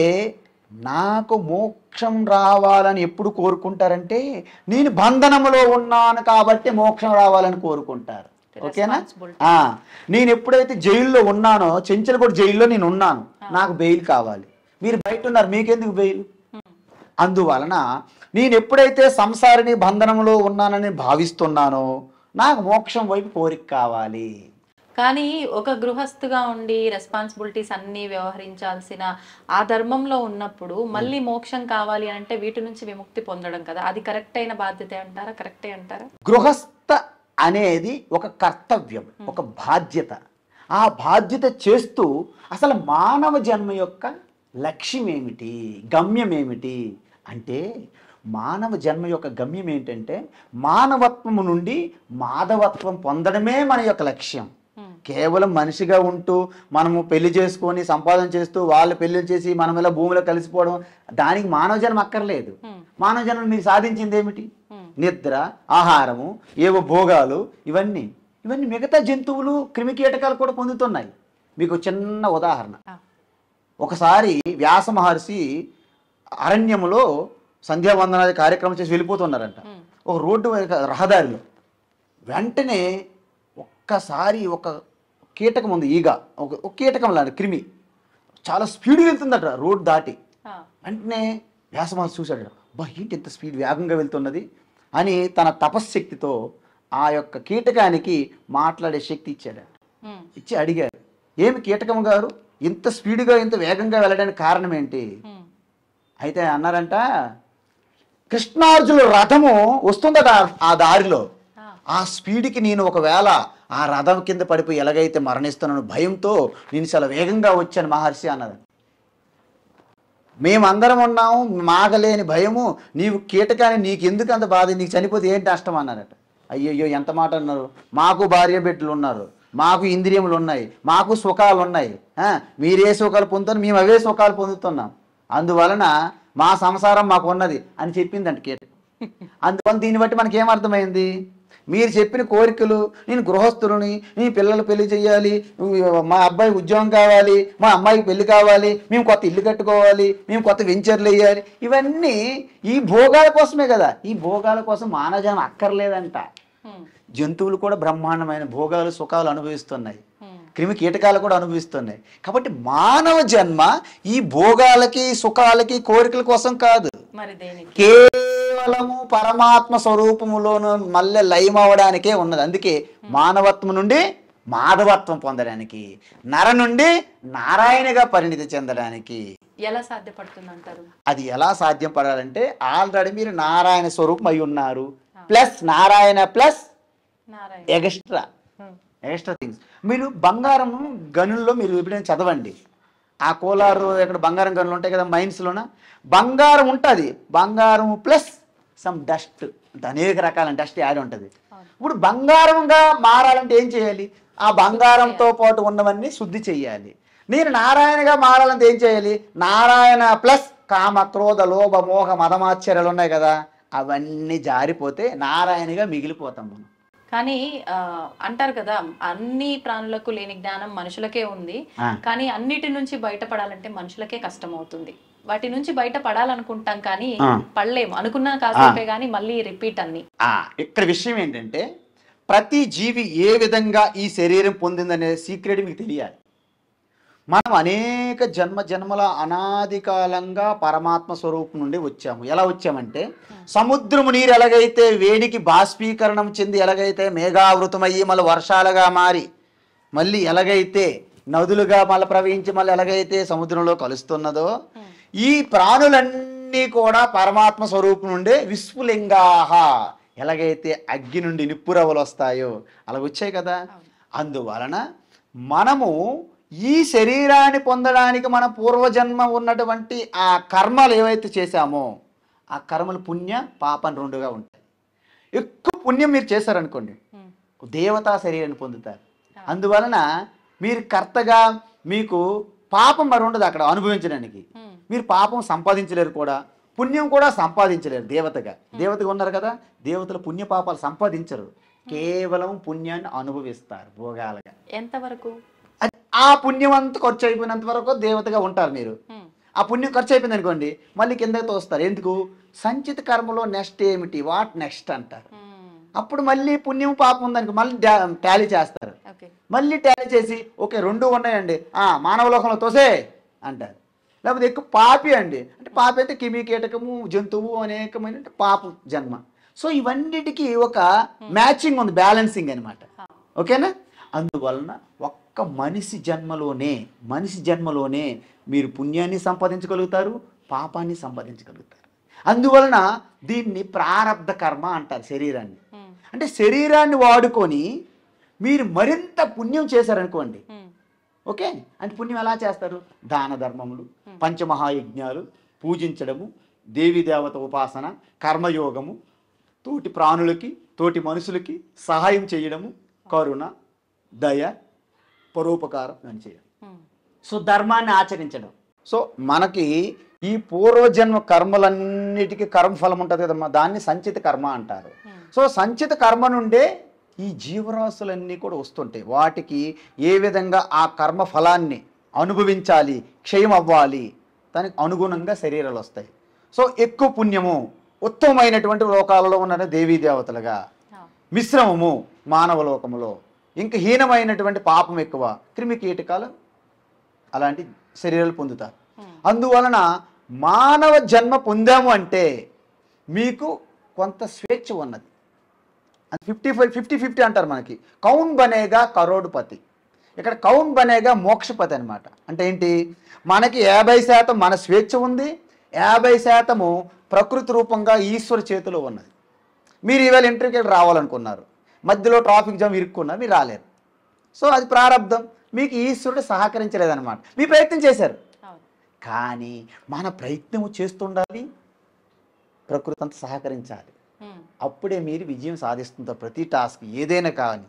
నాకు మోక్షం రావాలని ఎప్పుడు కోరుకుంటారంటే, నేను బంధనములో ఉన్నాను కాబట్టి మోక్షం రావాలని కోరుకుంటారు. ఓకేనా? నేను ఎప్పుడైతే జైల్లో ఉన్నానో, చెంచలగూడ జైల్లో నేను ఉన్నాను, నాకు బెయిల్ కావాలి. మీరు బయట ఉన్నారు, మీకెందుకు బెయిల్? అందువలన నేను ఎప్పుడైతే సంసారిని బంధనంలో ఉన్నానని భావిస్తున్నానో నాకు మోక్షం వైపు కోరిక కావాలి. కానీ ఒక గృహస్థుగా ఉండి రెస్పాన్సిబిలిటీస్ అన్ని వ్యవహరించాల్సిన ఆ ధర్మంలో ఉన్నప్పుడు మళ్ళీ మోక్షం కావాలి అంటే వీటి నుంచి విముక్తి పొందడం కదా, అది కరెక్ట్ అయిన బాధ్యత అంటారా? కరెక్టే అంటారా? గృహస్థ అనేది ఒక కర్తవ్యం, ఒక బాధ్యత. ఆ బాధ్యత చేస్తూ అసలు మానవ జన్మ యొక్క లక్ష్యం ఏమిటి, గమ్యం ఏమిటి అంటే, మానవ జన్మ యొక్క గమ్యం ఏంటంటే మానవత్వము నుండి మాధవత్వం పొందడమే మన యొక్క లక్ష్యం. కేవలం మనిషిగా ఉంటూ మనము పెళ్లి చేసుకొని సంపాదన చేస్తూ వాళ్ళు పెళ్లి చేసి మనం ఇలా భూమిలో కలిసిపోవడం, దానికి మానవ జన్మ అక్కర్లేదు. మానవ జన్మ మీరు సాధించింది ఏమిటి? నిద్ర, ఆహారము, ఏవో భోగాలు, ఇవన్నీ మిగతా జంతువులు క్రిమి కీటకాలు కూడా పొందుతున్నాయి. మీకు చిన్న ఉదాహరణ, ఒకసారి వ్యాస మహర్షి అరణ్యములో సంధ్యావందనాది కార్యక్రమం చేసి వెళ్ళిపోతున్నారంట. ఒక రోడ్డు రహదారిలో వెంటనే ఒక్కసారి ఒక కీటకం ఉంది, ఈగ, ఒక కీటకం లాంటి క్రిమి చాలా స్పీడ్గా వెళ్తుందట రోడ్డు దాటి. వెంటనే వ్యాస మహర్షి చూశాడు, బా ఏంటి ఇంత స్పీడ్ వేగంగా వెళ్తున్నది అని తన తపశ్శక్తితో ఆ యొక్క కీటకానికి మాట్లాడే శక్తి ఇచ్చాడు. ఇచ్చి అడిగారు, ఏమి కీటకం గారు ఇంత స్పీడ్గా ఇంత వేగంగా వెళ్ళడానికి కారణం ఏంటి? అయితే అన్నారంట, కృష్ణార్జునుల రథము వస్తుందట ఆ దారిలో, ఆ స్పీడ్కి నేను ఒకవేళ ఆ రథం కింద పడిపోయి ఎలాగైతే మరణిస్తున్నాను భయంతో నేను చాలా వేగంగా వచ్చాను మహర్షి అన్నది. మేమందరం ఉన్నాము, మాగలేని భయము, నీవు కీటకాన్ని నీకు ఎందుకు అంత బాధ, నీకు చనిపోతే ఏంటి నష్టం అన్నారట. అయ్యయ్యో ఎంత మాట అన్నారు, మాకు భార్య బిడ్డలు ఉన్నారు, మాకు ఇంద్రియములు ఉన్నాయి, మాకు సుఖాలు ఉన్నాయి, మీరే సుఖాలు పొందుతారు, మేము అవే సుఖాలు పొందుతున్నాం, అందువలన మా సంసారం మాకు ఉన్నది అని చెప్పిందంట కీటకం. అందువల్ల దీన్ని బట్టి మనకేమర్థమైంది, మీరు చెప్పిన కోరికలు, నేను గృహస్థులని, నీ పిల్లలు పెళ్లి చేయాలి, మా అబ్బాయి ఉద్యోగం కావాలి, మా అమ్మాయికి పెళ్లి కావాలి, మేము కొత్త ఇల్లు కట్టుకోవాలి, మేము కొత్త వెంచర్లు వేయాలి, ఇవన్నీ ఈ భోగాల కోసమే కదా. ఈ భోగాల కోసం మానవజనం అక్కర్లేదంట. జంతువులు కూడా బ్రహ్మాండమైన భోగాలు సుఖాలు అనుభవిస్తున్నాయి, క్రిమి కీటకాలు కూడా అనుభవిస్తున్నాయి. కాబట్టి మానవ జన్మ ఈ భోగాలకి సుఖాలకి కోరికల కోసం కాదు, కేవలము పరమాత్మ స్వరూపములోను మళ్ళీ లయమవడానికే ఉన్నది. అందుకే మానవత్వం నుండి మాధవత్వం పొందడానికి, నర నుండి నారాయణగా పరిణితి చెందడానికి. ఎలా సాధ్యపడుతుంది అంటారు? అది ఎలా సాధ్యం పడాలంటే ఆల్రెడీ మీరు నారాయణ స్వరూపం అయి ఉన్నారు, plus Narayana plus extra things. మీరు బంగారం గనుల్లో మీరు ఎప్పుడైనా చదవండి, ఆ కోలారు ఎక్కడ బంగారం గనులు ఉంటాయి కదా మైన్స్లోన, బంగారం ఉంటుంది, బంగారం ప్లస్ సమ్ డస్ట్, అనేక రకాల డస్ట్ యాడ్ ఉంటుంది. ఇప్పుడు బంగారంగా మారాలంటే ఏం చేయాలి? ఆ బంగారంతో పాటు ఉన్నవన్నీ శుద్ధి చెయ్యాలి. నేను నారాయణగా మారాలంటే ఏం చేయాలి? నారాయణ ప్లస్ కామ క్రోధ లోభ మోహ మదమాశ్చర్యాలు ఉన్నాయి కదా, అవన్నీ జారిపోతే నారాయణగా మిగిలిపోతాం మనం. కానీ అంటారు కదా, అన్ని ప్రాణులకు లేని జ్ఞానం మనుషులకే ఉంది, కానీ అన్నిటి నుంచి బయటపడాలంటే మనుషులకే కష్టం అవుతుంది. వాటి నుంచి బయట పడాలనుకుంటాం కానీ పడలేము, అనుకున్నా కాసేపే కానీ మళ్ళీ రిపీట్ అన్ని. ఇక్కడ విషయం ఏంటంటే ప్రతి జీవి ఏ విధంగా ఈ శరీరం పొందిందనే సీక్రెట్ మీకు తెలియాలి. మనం అనేక జన్మల అనాది కాలంగా పరమాత్మ స్వరూపం నుండి వచ్చాము. ఎలా వచ్చామంటే, సముద్రము నీరు ఎలాగైతే వేడికి బాష్పీకరణం చెంది ఎలాగైతే మేఘావృతమయ్యి మళ్ళీ వర్షాలుగా మారి మళ్ళీ ఎలాగైతే నదులుగా మళ్ళీ ప్రవహించి మళ్ళీ ఎలాగైతే సముద్రంలో కలుస్తున్నదో, ఈ ప్రాణులన్నీ కూడా పరమాత్మ స్వరూపం నుండే విస్ఫులింగాహ, ఎలాగైతే అగ్గి నుండి నిప్పురవ్వలు వస్తాయో అలా వచ్చాయి కదా. అందువలన మనము ఈ శరీరాన్ని పొందడానికి మన పూర్వజన్మ ఉన్నటువంటి ఆ కర్మలు ఏవైతే చేశామో ఆ కర్మలు పుణ్య పాపం రెండుగా ఉంటాయి. ఎక్కువ పుణ్యం మీరు చేశారనుకోండి దేవతా శరీరాన్ని పొందుతారు. అందువలన మీరు కర్తగా మీకు పాపం మరి ఉండదు అక్కడ అనుభవించడానికి. మీరు పాపం సంపాదించలేరు కూడా, పుణ్యం కూడా సంపాదించలేరు. దేవతగా ఉన్నారు కదా, దేవతలు పుణ్య పాపాలు సంపాదించరు, కేవలం పుణ్యాన్ని అనుభవిస్తారు భోగాలుగా. ఎంతవరకు? ఆ పుణ్యం అంతా ఖర్చు అయిపోయినంత వరకు దేవతగా ఉంటారు మీరు. ఆ పుణ్యం ఖర్చు అయిపోయింది అనుకోండి మళ్ళీ కిందకి తోస్తారు. ఎందుకు? సంచిత కర్మలో నెక్స్ట్ ఏమిటి, వాట్ నెక్స్ట్ అంటారు. అప్పుడు మళ్ళీ పుణ్యం పాపం ఉందనుకో మళ్ళీ టాలీ చేస్తారు. మళ్ళీ టాలీ చేసి ఓకే రెండు ఉన్నాయండి, మానవ లోకంలో తోసే అంటారు. లేకపోతే ఎక్కువ పాపి అండి అంటే పాపి అయితే కిమి కీటకము జంతువు అనేకమైన పాపం జన్మ. సో ఇవన్నిటికీ ఒక మ్యాచింగ్ ఉంది, బ్యాలెన్సింగ్ అనమాట. ఓకేనా? అందువలన ఒక్క మనిషి జన్మలోనే మీరు పుణ్యాన్ని సంపాదించగలుగుతారు, పాపాన్ని సంపాదించగలుగుతారు. అందువలన దీన్ని ప్రారబ్ధ కర్మ అంటారు శరీరాన్ని. అంటే శరీరాన్ని వాడుకొని మీరు మరింత పుణ్యం చేశారనుకోండి, ఓకే, అంటే పుణ్యం ఎలా చేస్తారు? దాన ధర్మములు, పంచమహాయజ్ఞాలు, పూజించడము, దేవీ దేవత ఉపాసన, కర్మయోగము, తోటి ప్రాణులకి తోటి మనుషులకి సహాయం చేయడము, కరుణ, దయ, పరోపకారం అని చేయడం. సో ధర్మాన్ని ఆచరించడం. సో మనకి ఈ పూర్వజన్మ కర్మలన్నిటికీ కర్మఫలం ఉంటుంది కదమ్మా, దాన్ని సంచిత కర్మ అంటారు. సో సంచిత కర్మ నుండే ఈ జీవరాశులన్నీ కూడా వస్తుంటాయి. వాటికి ఏ విధంగా ఆ కర్మ ఫలాన్ని అనుభవించాలి, క్షయం అవ్వాలి, దానికి అనుగుణంగా శరీరాలు వస్తాయి. సో ఎక్కువ పుణ్యము ఉత్తమమైనటువంటి లోకాలలో ఉన్న దేవీ దేవతలుగా, మిశ్రమము మానవ లోకములో, ఇంకా హీనమైనటువంటి పాపం ఎక్కువ క్రిమి కీటకాలు అలాంటి శరీరాలు పొందుతారు. అందువలన మానవ జన్మ పొందాము అంటే మీకు కొంత స్వేచ్ఛ ఉన్నది. 50-50 అంటారు మనకి. కౌన్ బనేగా కరోడుపతి, ఇక్కడ కౌన్ బనేగా మోక్షపతి అనమాట. అంటే ఏంటి, మనకి 50% మన స్వేచ్ఛ ఉంది, 50% ప్రకృతి రూపంగా ఈశ్వర చేతిలో ఉన్నది. మీరు ఈవేళ ఇంటర్వ్యూకి రావాలనుకున్నారు, మధ్యలో ట్రాఫిక్ జామ్ ఇరుక్కున్నారు, మీరు రాలేరు. సో అది ప్రారంధం, మీకు ఈశ్వరుడు సహకరించలేదన్నమాట. మీ ప్రయత్నం చేశారు, కానీ మన ప్రయత్నం చేస్తుండాలి, ప్రకృతి అంతా సహకరించాలి. అప్పుడే మీరు విజయం సాధిస్తుంటారు ప్రతి టాస్క్ ఏదైనా. కానీ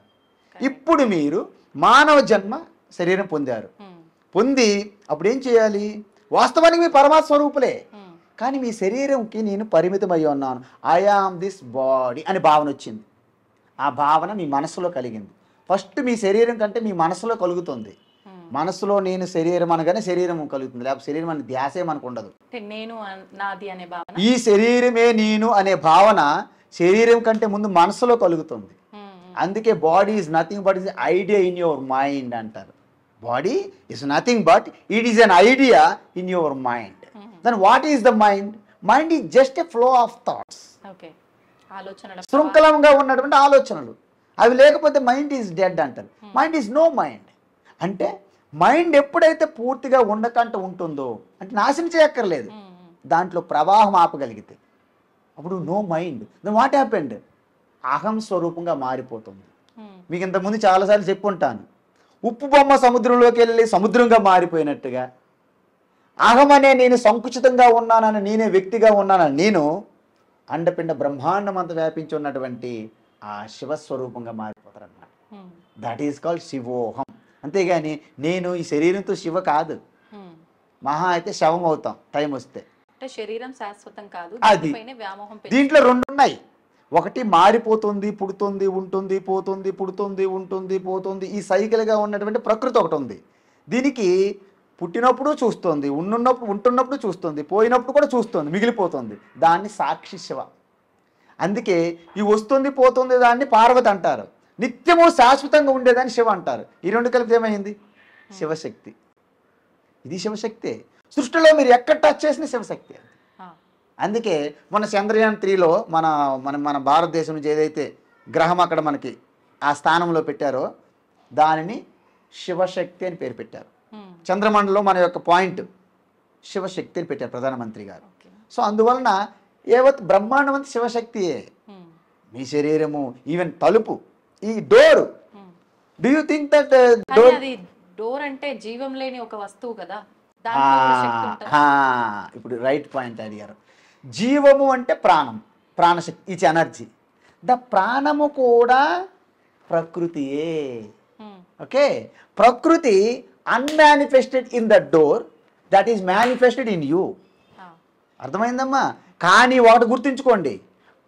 ఇప్పుడు మీరు మానవ జన్మ శరీరం పొందారు, పొంది అప్పుడు ఏం చేయాలి, వాస్తవానికి మీ పరమాత్మ స్వరూపులే, కానీ మీ శరీరంకి నేను పరిమితం అయ్యి ఉన్నాను, ఐ ఆమ్ దిస్ బాడీ అనే భావన వచ్చింది. ఆ భావన మీ మనసులో కలిగింది. ఫస్ట్ మీ శరీరం కంటే మీ మనసులో కలుగుతుంది. మనసులో నేను శరీరం అనగానే శరీరం కలుగుతుంది, లేకపోతే శరీరం అనే ధ్యాసే మనకు ఉండదు. నేను నాది అనే భావన, ఈ శరీరమే నేను అనే భావన శరీరం కంటే ముందు మనసులో కలుగుతుంది. అందుకే body is nothing but is idea in your mind అంటారు. Body is nothing but it is an idea in your mind. Then what is the mind? Mind is just a flow of thoughts, శృంఖలంగా ఉన్నటువంటి ఆలోచనలు. అవి లేకపోతే mind is dead అంటారు. Mind is no mind. అంటే mind ఎప్పుడైతే పూర్తిగా ఉండకంట ఉంటుందో, అంటే నాశనం చేయక్కర్లేదు, దాంట్లో ప్రవాహం ఆపగలిగితే అప్పుడు no mind. Then what happened? అహం స్వరూపంగా మారిపోతుంది. మీకు ఇంతకుముందు చాలాసార్లు చెప్పుంటాను, ఉప్పు బొమ్మ సముద్రంలోకి వెళ్ళి సముద్రంగా మారిపోయినట్టుగా అహం అనే నేను సంకుచితంగా ఉన్నానని, నేనే వ్యక్తిగా ఉన్నానని నేను అండపిండ బ్రహ్మాండం అంతా వ్యాపించి ఉన్నటువంటి ఆ శివస్వరూపంగా మారిపోతారు అన్నమాట. దట్ ఈస్ కాల్డ్ శివోహం. అంతేగాని నేను ఈ శరీరంతో శివ కాదు, మహా అయితే శవం అవుతాం టైం వస్తే. శరీరం శాశ్వతం కాదు, అది దీంట్లో రెండు ఉన్నాయి. ఒకటి మారిపోతుంది, పుడుతుంది, ఉంటుంది, పోతుంది, పుడుతుంది, ఉంటుంది, పోతుంది, ఈ సైకిల్గా ఉన్నటువంటి ప్రకృతి ఒకటి ఉంది. దీనికి పుట్టినప్పుడు చూస్తుంది, ఉంటున్నప్పుడు చూస్తుంది, పోయినప్పుడు కూడా చూస్తుంది, మిగిలిపోతుంది. దాన్ని సాక్షి శివ. అందుకే ఈ వస్తుంది పోతుంది దాన్ని పార్వతి అంటారు. నిత్యము శాశ్వతంగా ఉండేదాన్ని శివ అంటారు. ఈ రెండు కలిపి ఏమైంది? శివశక్తి. ఇది శివశక్తే. సృష్టిలో మీరు ఎక్కడ టచ్ చేసిన శివశక్తి. అందుకే మన చంద్రయాన్ 3లో మన మన మన భారతదేశం నుంచి ఏదైతే గ్రహం అక్కడ మనకి ఆ స్థానంలో పెట్టారో దానిని శివశక్తి అని పేరు పెట్టారు. చంద్రమండలం మన యొక్క పాయింట్ శివశక్తి అని పెట్టారు ప్రధానమంత్రి గారు. సో అందువలన ఏవత్ బ్రహ్మాండమంతా శివశక్తియే. మీ శరీరము, ఈవెన్ తలుపు, ఈ door, do you think that door అంటే జీవం లేని ఒక వస్తువు కదా. ఇప్పుడు రైట్ పాయింట్ అడిగారు. జీవము అంటే ప్రాణం, ప్రాణశక్తి, ఇట్స్ ఎనర్జీ. ద ప్రాణము కూడా ప్రకృతియే. ఓకే, ప్రకృతి unmanifested in the door, that is manifested in you. అర్థమైందమ్మా? కానీ ఒకటి గుర్తుంచుకోండి,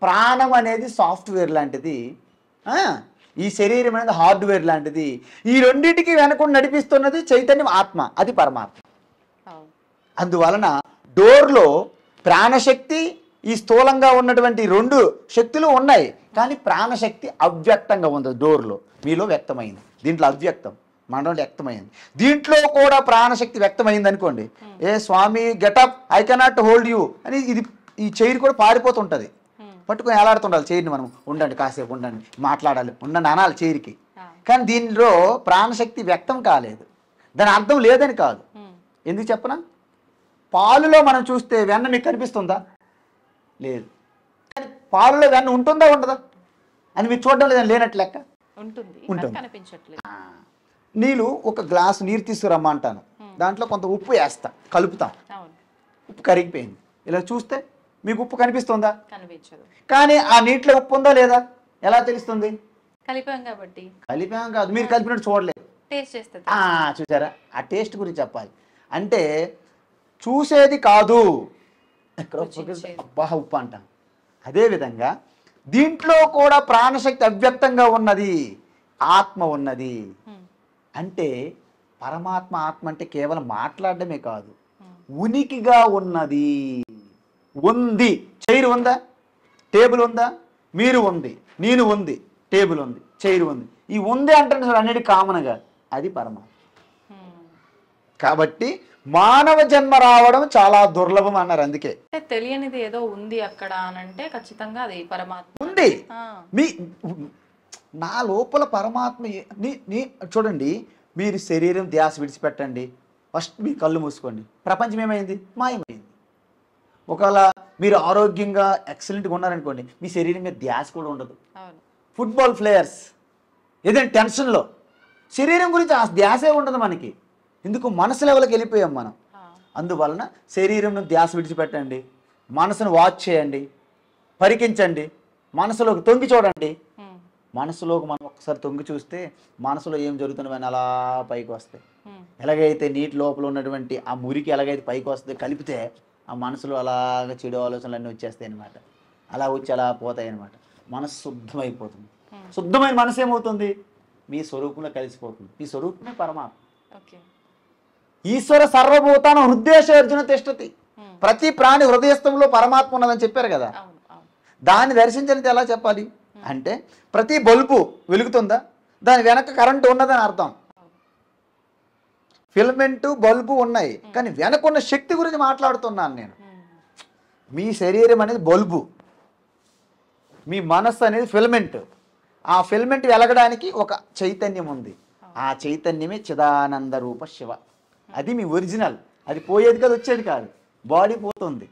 ప్రాణం అనేది సాఫ్ట్వేర్ లాంటిది, ఈ శరీరం అనేది హార్డ్వేర్ లాంటిది. ఈ రెండింటికి వెనకుండా నడిపిస్తున్నది చైతన్యం, ఆత్మ, అది పరమాత్మ. అందువలన డోర్లో ప్రాణశక్తి, ఈ స్థూలంగా ఉన్నటువంటి రెండు శక్తులు ఉన్నాయి, కానీ ప్రాణశక్తి అవ్యక్తంగా ఉంది. డోర్లో మీలో వ్యక్తమైంది, దీంట్లో అవ్యక్తం, మనలో వ్యక్తమైంది. దీంట్లో కూడా ప్రాణశక్తి వ్యక్తమైంది అనుకోండి, ఏ స్వామి getup, I cannot hold you అని ఇది ఈ చైర్ కూడా పారిపోతుంటుంది. పట్టుకొని ఎలాడుతుండాలి చైర్ని, మనం ఉండండి, కాసేపు ఉండండి, మాట్లాడాలి, ఉండండి అనాలి చైర్కి. కానీ దీనిలో ప్రాణశక్తి వ్యక్తం కాలేదు. దాని అర్థం లేదని కాదు. ఎందుకు చెప్పనా? పాలులో మనం చూస్తే వెన్న మీకు కనిపిస్తుందా? లేదు. కానీ పాలులో వెన్న ఉంటుందా ఉండదా అని మీరు చూడడం లేదని లేనట్టు లెక్క ఉంటుంది. నీళ్ళు, ఒక గ్లాసు నీరు తీసుకురమ్మంటాను, దాంట్లో కొంత ఉప్పు వేస్తా, కలుపుతాం, ఉప్పు కరిగిపోయింది. ఇలా చూస్తే మీకు ఉప్పు కనిపిస్తుందా? కనిపించదు. కానీ ఆ నీటిలో ఉప్పు ఉందా లేదా ఎలా తెలుస్తుంది? కలిపాం కాబట్టి. కలిపాం కాదు, మీరు కలిపినట్టు చూడలేదు. టేస్ట్ చేస్తుంది. చూసారా, ఆ టేస్ట్ గురించి చెప్పాలి. అంటే చూసేది కాదు, అబ్బా ఉప్పు అంటాం. అదేవిధంగా దీంట్లో కూడా ప్రాణశక్తి అవ్యక్తంగా ఉన్నది, ఆత్మ ఉన్నది. అంటే పరమాత్మ ఆత్మ అంటే కేవలం మాట్లాడడమే కాదు, ఉనికిగా ఉన్నది. ఉంది, చైర్ ఉందా, టేబుల్ ఉందా, మీరు ఉంది, నేను ఉంది, టేబుల్ ఉంది, చైర్ ఉంది. ఈ ఉంది అంటే అన్నిటి కామన్గా అది పరమాత్మ. కాబట్టి మానవ జన్మ రావడం చాలా దుర్లభం అన్నారు. అందుకే తెలియనిది ఏదో ఉంది అక్కడ అని అంటే ఖచ్చితంగా అది పరమాత్మ ఉంది. మీ నా లోపల పరమాత్మ చూడండి, మీరు శరీరం ధ్యాస విడిచిపెట్టండి, ఫస్ట్ మీ కళ్ళు మూసుకోండి, ప్రపంచం ఏమైంది? మాయమైంది. ఒకవేళ మీరు ఆరోగ్యంగా ఎక్సలెంట్గా ఉన్నారనుకోండి, మీ శరీరం మీద ధ్యాస కూడా ఉండదు. ఫుట్బాల్ ప్లేయర్స్ ఏదైనా టెన్షన్లో శరీరం గురించి ఆ ధ్యాసే ఉండదు మనకి. ఎందుకు? మనసు లెవెల్కి వెళ్ళిపోయాం మనం. అందువలన శరీరంను ధ్యాస విడిచిపెట్టండి, మనసును వాచ్ చేయండి, పరికించండి, మనసులోకి తొంగి చూడండి. మనసులోకి మనం ఒకసారి తొంగి చూస్తే మనసులో ఏం జరుగుతుందని అలా పైకి వస్తాయి. ఎలాగైతే నీటి లోపల ఉన్నటువంటి ఆ మురికి ఎలాగైతే పైకి వస్తే కలిపితే ఆ మనసులో అలాగ చెడు ఆలోచనలు అన్నీ వచ్చేస్తాయి అన్నమాట. అలా వచ్చి అలా పోతాయి అన్నమాట. మనసు శుద్ధమైపోతుంది. శుద్ధమైన మనసు ఏమవుతుంది? మీ స్వరూపంలో కలిసిపోతుంది. మీ స్వరూపమే పరమాత్మ. ఈశ్వర సర్వభూతాన హృదయేషర్జున తిష్టతి. ప్రతి ప్రాణి హృదయస్థంలో పరమాత్మ ఉన్నదని చెప్పారు కదా. దాన్ని దర్శించనిది ఎలా చెప్పాలి అంటే, ప్రతి బల్బు వెలుగుతుందా, దాని వెనక కరెంటు ఉన్నదని అర్థం. ఫిలమెంటు బల్బు ఉన్నాయి, కానీ వెనకున్న శక్తి గురించి మాట్లాడుతున్నాను నేను. మీ శరీరం అనేది బల్బు, మీ మనస్సు అనేది ఫిలమెంట్. ఆ ఫిలమెంట్ వెలగడానికి ఒక చైతన్యం ఉంది. ఆ చైతన్యమే చిదానంద రూప శివ. అది మీ ఒరిజినల్. అది పోయేది కాదు, వచ్చేది కాదు. బాడీ పోతుంది.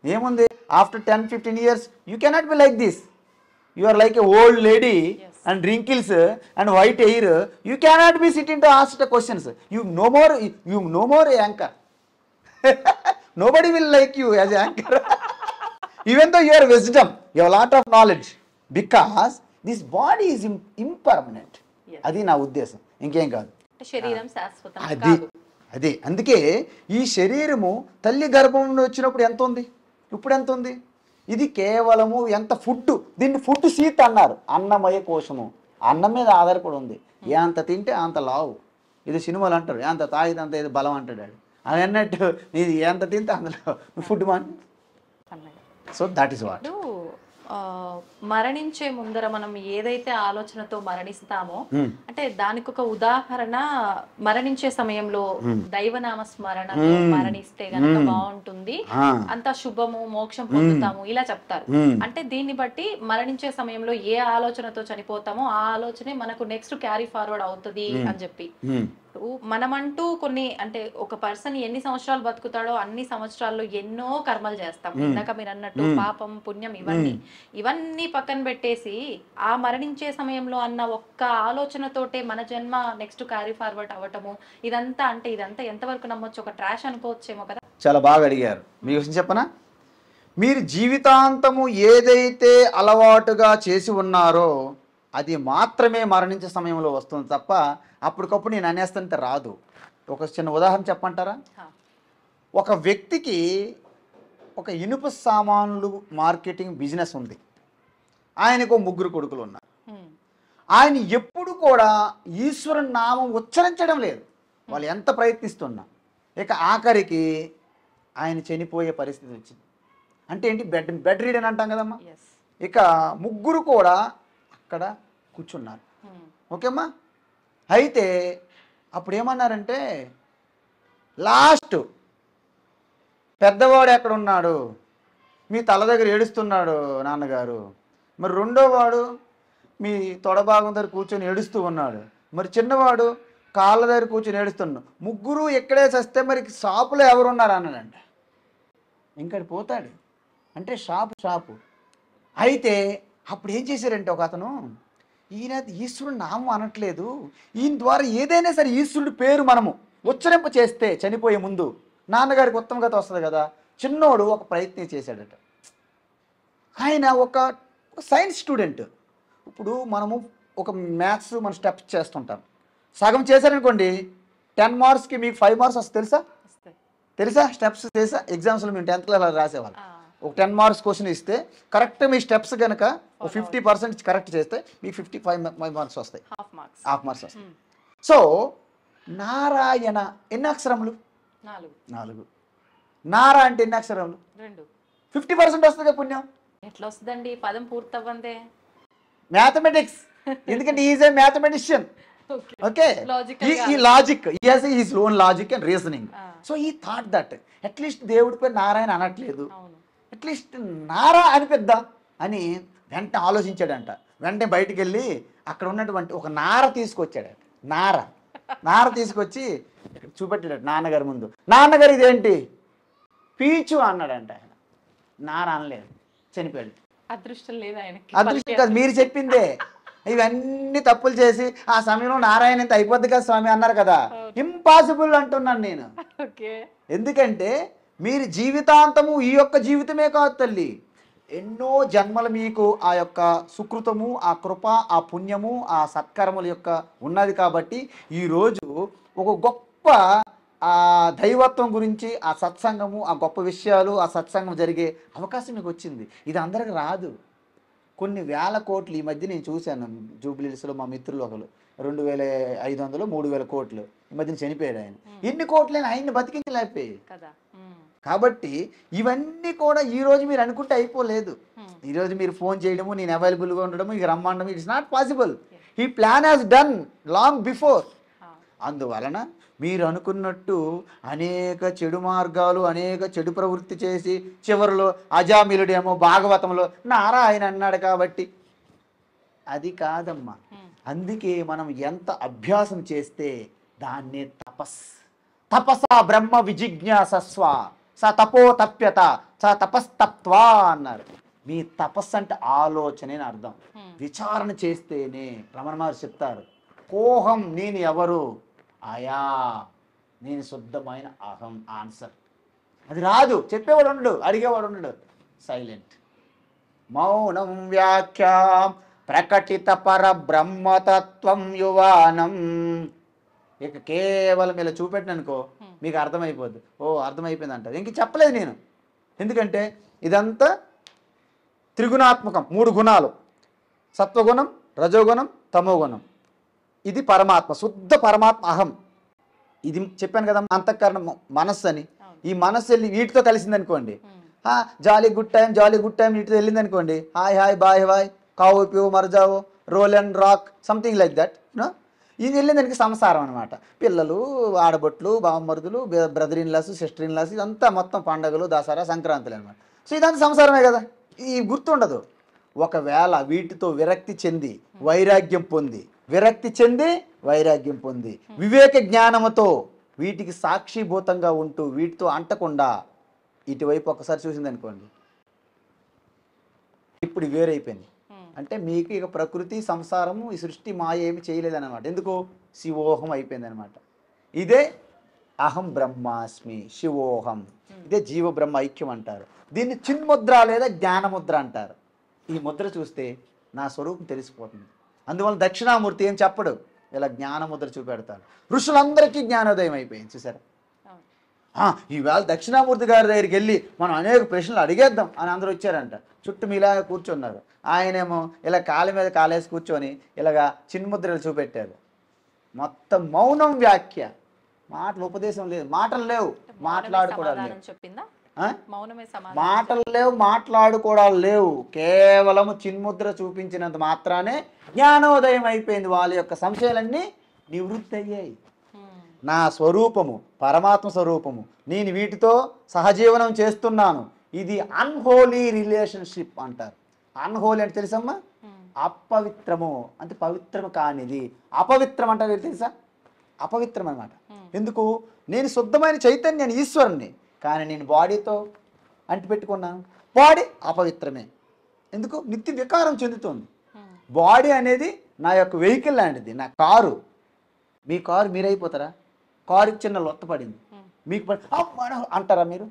ఏముంది? After 10-15 years you cannot be like this. You are like a old lady and wrinkles and white hair. You cannot be sitting to ask the questions. You no more anchor. Nobody will like you as anchor. Even though you are wisdom, you have a lot of knowledge, because this body is impermanent. అది నా ఉద్దేశం, ఇంకేం కాదు. శరీరం శాశ్వతం కాదు. అదే అందుకే ఈ శరీరము తల్లి గర్భం నుండి వచ్చినప్పుడు ఎంత ఉంది, ఇప్పుడు ఎంత ఉంది? ఇది కేవలము ఎంత ఫుడ్, దీన్ని ఫుడ్ సీత్ అన్నారు. అన్నమయ కోశము, అన్నం మీద ఆధారపడి ఉంది. ఎంత తింటే అంత లావు. ఇది సినిమాలు అంటారు, ఎంత తాగితే అంత ఇది బలం అంటాడు. అది అన్నట్టు ఇది ఎంత తింటే అందులో food man. So that is what. మరణించే ముందర మనం ఏదైతే ఆలోచనతో మరణిస్తామో, అంటే దానికి ఒక ఉదాహరణ, మరణించే సమయంలో దైవనామ స్మరణతో మరణిస్తే గనక బాగుంటుంది, అంత శుభము, మోక్షం పొందుతాము ఇలా చెప్తారు. అంటే దీన్ని బట్టి మరణించే సమయంలో ఏ ఆలోచనతో చనిపోతామో ఆ ఆలోచనే మనకు నెక్స్ట్ క్యారీ ఫార్వర్డ్ అవుతుంది అని చెప్పి. మనమంటూ కొన్ని, అంటే ఒక పర్సన్ ఎన్ని సంవత్సరాలు బతుకుతాడో అన్ని సంవత్సరాల్లో ఎన్నో కర్మలు చేస్తాం. ఇందాక మీరు అన్నట్టు పాపం పుణ్యం ఇవన్నీ పక్కన పెట్టేసి ఆ మరణించే సమయంలో అన్న ఒక్క ఆలోచనతోటే మన జన్మ నెక్స్ట్ క్యారీ ఫార్వర్డ్ అవ్వటము, ఇదంతా ఎంతవరకు నమ్మొచ్చు? ఒక ట్రాష్ అనుకోవచ్చేమో కదా. చాలా బాగా అడిగారు. మీ విషయం చెప్పనా? మీరు జీవితాంతము ఏదైతే అలవాటుగా చేసి ఉన్నారో అది మాత్రమే మరణించే సమయంలో వస్తుంది తప్ప అప్పటికప్పుడు నేను అనేస్తుంటే రాదు. ఒక చిన్న ఉదాహరణ చెప్పంటారా? ఒక వ్యక్తికి ఒక ఇనుప సామాన్లు మార్కెటింగ్ బిజినెస్ ఉంది. ఆయనకు 3 కొడుకులు ఉన్నారు. ఆయన ఎప్పుడు కూడా ఈశ్వరుని నామం ఉచ్చరించడం లేదు. వాళ్ళు ఎంత ప్రయత్నిస్తున్నా. ఇక ఆఖరికి ఆయన చనిపోయే పరిస్థితి వచ్చింది. అంటే ఏంటి? బెడ్ రీడ్ అని అంటాం కదమ్మా. ఇక 3 కూడా అక్కడ కూర్చున్నారు. ఓకేమ్మా. అయితే అప్పుడు ఏమన్నారంటే, లాస్ట్ పెద్దవాడు ఎక్కడ ఉన్నాడు? మీ తల దగ్గర ఏడుస్తున్నాడు నాన్నగారు. మరి రెండోవాడు మీ తొడభాగం దగ్గర కూర్చొని ఏడుస్తూ ఉన్నాడు. మరి చిన్నవాడు కాళ్ళ దగ్గర కూర్చొని ఏడుస్తున్నాడు. 3 ఎక్కడే చస్తే మరి షాపులో ఎవరున్నారు అన్నాడంట. ఇంకటి పోతాడు అంటే షాపు. అయితే అప్పుడు ఏం చేశారంటే, ఒక అతను, ఈయన ఈశ్వరుడు నామం అనట్లేదు, ఈయన ద్వారా ఏదైనా సరే ఈశ్వరుడి పేరు మనము ఉచ్చరింప చేస్తే చనిపోయే ముందు నాన్నగారికి ఉత్తమగత వస్తుంది కదా. చిన్నోడు ఒక ప్రయత్నం చేశాడట. ఆయన ఒక సైన్స్ స్టూడెంట్. ఇప్పుడు మనము ఒక మ్యాథ్స్ మన స్టెప్స్ చేస్తుంటాం, సగం చేశారనుకోండి 10 మార్క్స్కి మీకు 5 మార్క్స్ వస్తుంది. తెలుసా? వస్తాయి. తెలుసా? స్టెప్స్ చేసా ఎగ్జామ్స్లో మేము 10th క్లాస్ రాసేవాళ్ళం. ఒక 10 మార్క్స్ క్వశ్చన్ ఇస్తే కరెక్ట్ మీ స్టెప్స్ కనుక ఒక 50% కరెక్ట్ చేస్తే మీకు 55 మార్క్స్ వస్తాయి, హాఫ్ మార్క్స్ వస్తాయి. సో నారాయణ ఎన్ని అక్షరములు? 4. నారా అంటే ఎన్ని అక్షరములు? 2. 50% వస్తుంది కదా పుణ్యం. ఎట్లా వస్తుందండి పదం పూర్తవ్వందే? మ్యాథమెటిక్స్, ఎందుకంటే ఈజ్ ఏ మ్యాథమెటిషియన్. ఓకే, ఈ logic, is own logic and reasoning. So ఈ థాట్ దట్ అట్లీస్ట్ దేవుడి పేరు నారాయణ అనట్లేదు, అట్లీస్ట్ నారా అనిపిద్దాం అని వెంటనే ఆలోచించాడంట. వెంటనే బయటికి వెళ్ళి అక్కడ ఉన్నటువంటి ఒక నార తీసుకొచ్చాడట. నార తీసుకొచ్చి చూపెట్టాడు నాన్నగారి ముందు. నాన్నగారు ఇదేంటి? పీచు అన్నాడంట. ఆయన నార అనలేదు, చనిపోయాడు. అదృష్టం లేదు ఆయనకి. అదృష్టం కాదు, మీరు చెప్పిందే. ఇవన్నీ తప్పులు చేసి ఆ సమయంలో నారాయణ ఎంత అయిపోద్ది కదా స్వామి అన్నారు కదా. ఇంపాసిబుల్ అంటున్నాను నేను. ఎందుకంటే మీరు జీవితాంతము ఈ యొక్క జీవితమే కాదు తల్లి, ఎన్నో జన్మలు మీకు ఆ యొక్క సుకృతము, ఆ కృప, ఆ పుణ్యము, ఆ సత్కర్మల యొక్క ఉన్నది. కాబట్టి ఈరోజు ఒక గొప్ప ఆ దైవత్వం గురించి, ఆ సత్సంగము, ఆ గొప్ప విషయాలు, ఆ సత్సంగం జరిగే అవకాశం మీకు వచ్చింది. ఇది అందరికి రాదు. కొన్ని వేల కోట్లు ఈ మధ్య నేను చూశాను జూబ్లీహిల్స్లో, మా మిత్రులు ఒకరు 2500 3000 కోట్లు ఈ మధ్యన చనిపోయాడు ఆయన. ఎన్ని కోట్లైనా ఆయన్ని బతికించలేకపోయాయి కదా. కాబట్టి ఇవన్నీ కూడా ఈరోజు మీరు అనుకుంటే అయిపోలేదు. ఈరోజు మీరు ఫోన్ చేయడము, నేను అవైలబుల్గా ఉండడము, ఇక రమ్మండము, ఇట్స్ నాట్ పాసిబుల్. ఈ plan has done long before. అందువలన మీరు అనుకున్నట్టు అనేక చెడు మార్గాలు, అనేక చెడు ప్రవృత్తి చేసి చివరిలో అజామిలుడేమో భాగవతంలో నారాయణ అన్నాడు కాబట్టి అది కాదమ్మా. అందుకే మనం ఎంత అభ్యాసం చేస్తే దాన్నే తపసా బ్రహ్మ విజిజ్ఞాసస్వ స తపో తప్యత స తపస్తప్వా అన్నారు. మీ తపస్సు అంటే ఆలోచనే అర్థం. విచారణ చేస్తేనే రమణ మహర్షి చెప్తారు, కోహం నేను ఎవరు, ఆయా నేను శుద్ధమైన అహం. ఆన్సర్ అది రాదు, చెప్పేవాడు ఉండడు, అడిగేవాడు ఉండడు. సైలెంట్. మౌనం వ్యాఖ్యాం ప్రకటిత పర బ్రహ్మతత్వం యువానం. ఇక కేవలం ఇలా చూపెట్టిననుకో మీకు అర్థమైపోద్ది. ఓ అర్థమైపోయింది అంటారు. ఇంక చెప్పలేదు నేను. ఎందుకంటే ఇదంతా త్రిగుణాత్మకం, 3 గుణాలు, సత్వగుణం, రజోగుణం, తమోగుణం. ఇది పరమాత్మ, శుద్ధ పరమాత్మ అహం. ఇది చెప్పాను కదా అంతఃకరణం మనస్సు అని. ఈ మనస్సు వెళ్ళి వీటితో కలిసింది అనుకోండి, జాలీ గుడ్ టైం వీటితో వెళ్ళింది అనుకోండి, హాయ్ హాయ్ బాయ్ బాయ్ కావు ప్యూ మర్జావో roll and rock something like that. ఇది వెళ్ళింది దానికి సంసారం అనమాట. పిల్లలు, ఆడబొట్లు, బావమరుదులు, brother in laws, sister in laws, ఇదంతా మొత్తం పండగలు, దసరా, సంక్రాంతులు అనమాట. సో ఇదంతా సంసారమే కదా. ఈ గుర్తుండదు. ఒకవేళ వీటితో విరక్తి చెంది వైరాగ్యం పొంది, వివేక జ్ఞానముతో వీటికి సాక్షిభూతంగా ఉంటూ వీటితో అంటకుండా ఇటువైపు ఒకసారి చూసింది అనుకోండి, ఇప్పుడు వేరైపోయింది. అంటే మీకు ఇక ప్రకృతి, సంసారము, ఈ సృష్టి మాయ ఏమి చేయలేదన్నమాట. ఎందుకు? శివోహం అయిపోయింది అనమాట. ఇదే అహం బ్రహ్మాస్మి శివోహం. ఇదే జీవ బ్రహ్మ ఐక్యం అంటారు. దీన్ని చిన్ముద్ర లేదా జ్ఞానముద్ర అంటారు. ఈ ముద్ర చూస్తే నా స్వరూపం తెలిసిపోతుంది. అందువల్ల దక్షిణామూర్తి ఏం చెప్పడు, ఇలా జ్ఞానముద్ర చూపెడతాడు. ఋషులందరికీ జ్ఞానోదయం అయిపోయింది. చూసారా? ఈవేళ దక్షిణామూర్తి గారి దగ్గరికి వెళ్ళి మనం అనేక ప్రశ్నలు అడిగేద్దాం అని అందరూ వచ్చారంట. చుట్టూ మీలాగా కూర్చున్నారు. ఆయనేమో ఇలా కాళ్ళ మీద కాలేసి కూర్చొని ఇలాగా చిన్ముద్రలు చూపెట్టారు. మొత్తం మౌనం వ్యాఖ్య, మాటలు ఉపదేశం లేదు, మాటలు లేవు, మాట్లాడుకోవడం మాట్లాడుకోవడాలు లేవు. కేవలం చిన్ముద్ర చూపించినంత మాత్రానే జ్ఞానోదయం అయిపోయింది. వాళ్ళ యొక్క సంశయాలన్నీ నివృత్తి అయ్యాయి. నా స్వరూపము పరమాత్మ స్వరూపము, నేను వీటితో సహజీవనం చేస్తున్నాను. ఇది అన్హోలీ రిలేషన్షిప్ అంటారు. అన్హోలీ అంటే తెలుసమ్మా? అపవిత్రము అంటే పవిత్రము కానిది. అపవిత్రం అంటారు తెలుసా? అపవిత్రం అనమాట. ఎందుకు? నేను శుద్ధమైన చైతన్యాన్ని, ఈశ్వరుణ్ణి, కానీ నేను బాడీతో అంటిపెట్టుకున్నాను. బాడీ అపవిత్రమే. ఎందుకు? నిత్య వికారం చెందుతుంది. బాడీ అనేది నా యొక్క వెహికల్ లాంటిది, నా కారు. మీ కారు మీరైపోతారా? కారుకి చిన్న లొత్త పడింది, మీకు అంటారా మీరు?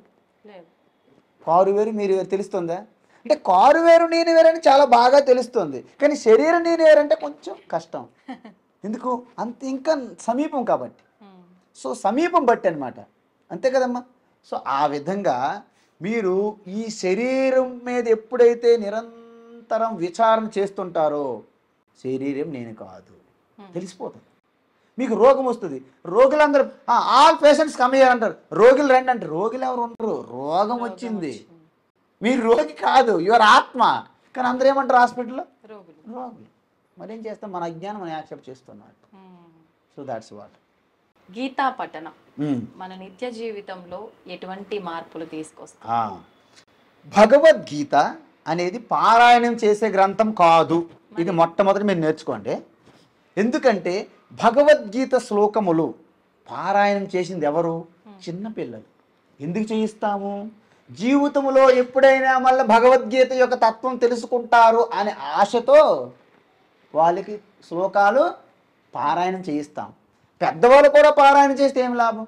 కారు వేరు మీరు వేరు తెలుస్తుందా? అంటే కారు వేరు నేను వేరని చాలా బాగా తెలుస్తుంది, కానీ శరీరం నేను వేరంటే కొంచెం కష్టం. ఎందుకు? అంత ఇంకా సమీపం కాబట్టి. సో సమీపం బట్టి అనమాట, అంతే కదమ్మా. సో ఆ విధంగా మీరు ఈ శరీరం మీద ఎప్పుడైతే నిరంతరం విచారణ చేస్తుంటారో శరీరం నేను కాదు తెలిసిపోతుంది. మీకు రోగం వస్తుంది, రోగులందరూ ఆల్ పేషెంట్స్ కమ్ హియర్ అంటారు, రోగులు రండి అంటే రోగులు ఎవరు ఉండరు, రోగం వచ్చింది. మీరు రోగి కాదు, యువర్ ఆత్మ. కానీ అందరూ ఏమంటారు హాస్పిటల్లో? రోగులు. మరేం చేస్తాం, మన అజ్ఞానం మనం యాక్సెప్ట్ చేస్తున్నాడు. So that's what. గీతా పఠనం మన నిత్య జీవితంలో ఎటువంటి మార్పులు తీసుకొస్తా? భగవద్గీత అనేది పారాయణం చేసే గ్రంథం కాదు. ఇది మొట్టమొదటి మీరు నేర్చుకోండి. ఎందుకంటే భగవద్గీత శ్లోకములు పారాయణం చేసింది ఎవరు? చిన్నపిల్లలు. ఎందుకు చేయిస్తాము? జీవితంలో ఎప్పుడైనా మళ్ళీ భగవద్గీత యొక్క తత్వం తెలుసుకుంటారు అనే ఆశతో వాళ్ళకి శ్లోకాలు పారాయణం చేయిస్తాం. పెద్దవాళ్ళు కూడా పారాయణం చేస్తే ఏం లాభం?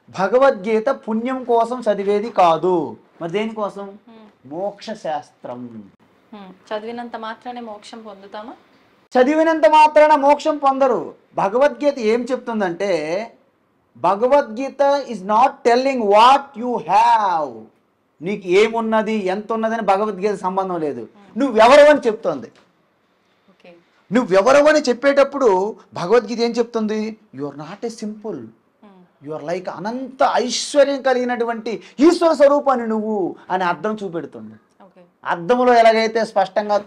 భగవద్గీత పుణ్యం కోసం చదివేది కాదు, మరి దేనికోసం? మోక్ష శాస్త్రం. చదివినంత మాత్రానే మోక్షం పొందుతామా? చదివినంత మాత్రాన మోక్షం పొందరు. భగవద్గీత ఏం చెప్తుందంటే, Bhagavad Gita is not telling what you have. నీకు ఏమున్నది ఎంత ఉన్నదని భగవద్గీత సంబంధం లేదు. నువ్వెవరవని చెప్తుంది. నువ్వెవరవని చెప్పేటప్పుడు భగవద్గీత ఏం చెప్తుంది? You are not a simple, you are like అనంత ఐశ్వర్యం కలిగినటువంటి ఈశ్వర స్వరూపాన్ని నువ్వు అని అర్థం చూపెడుతుంది. అర్థంలో ఎలాగైతే స్పష్టంగా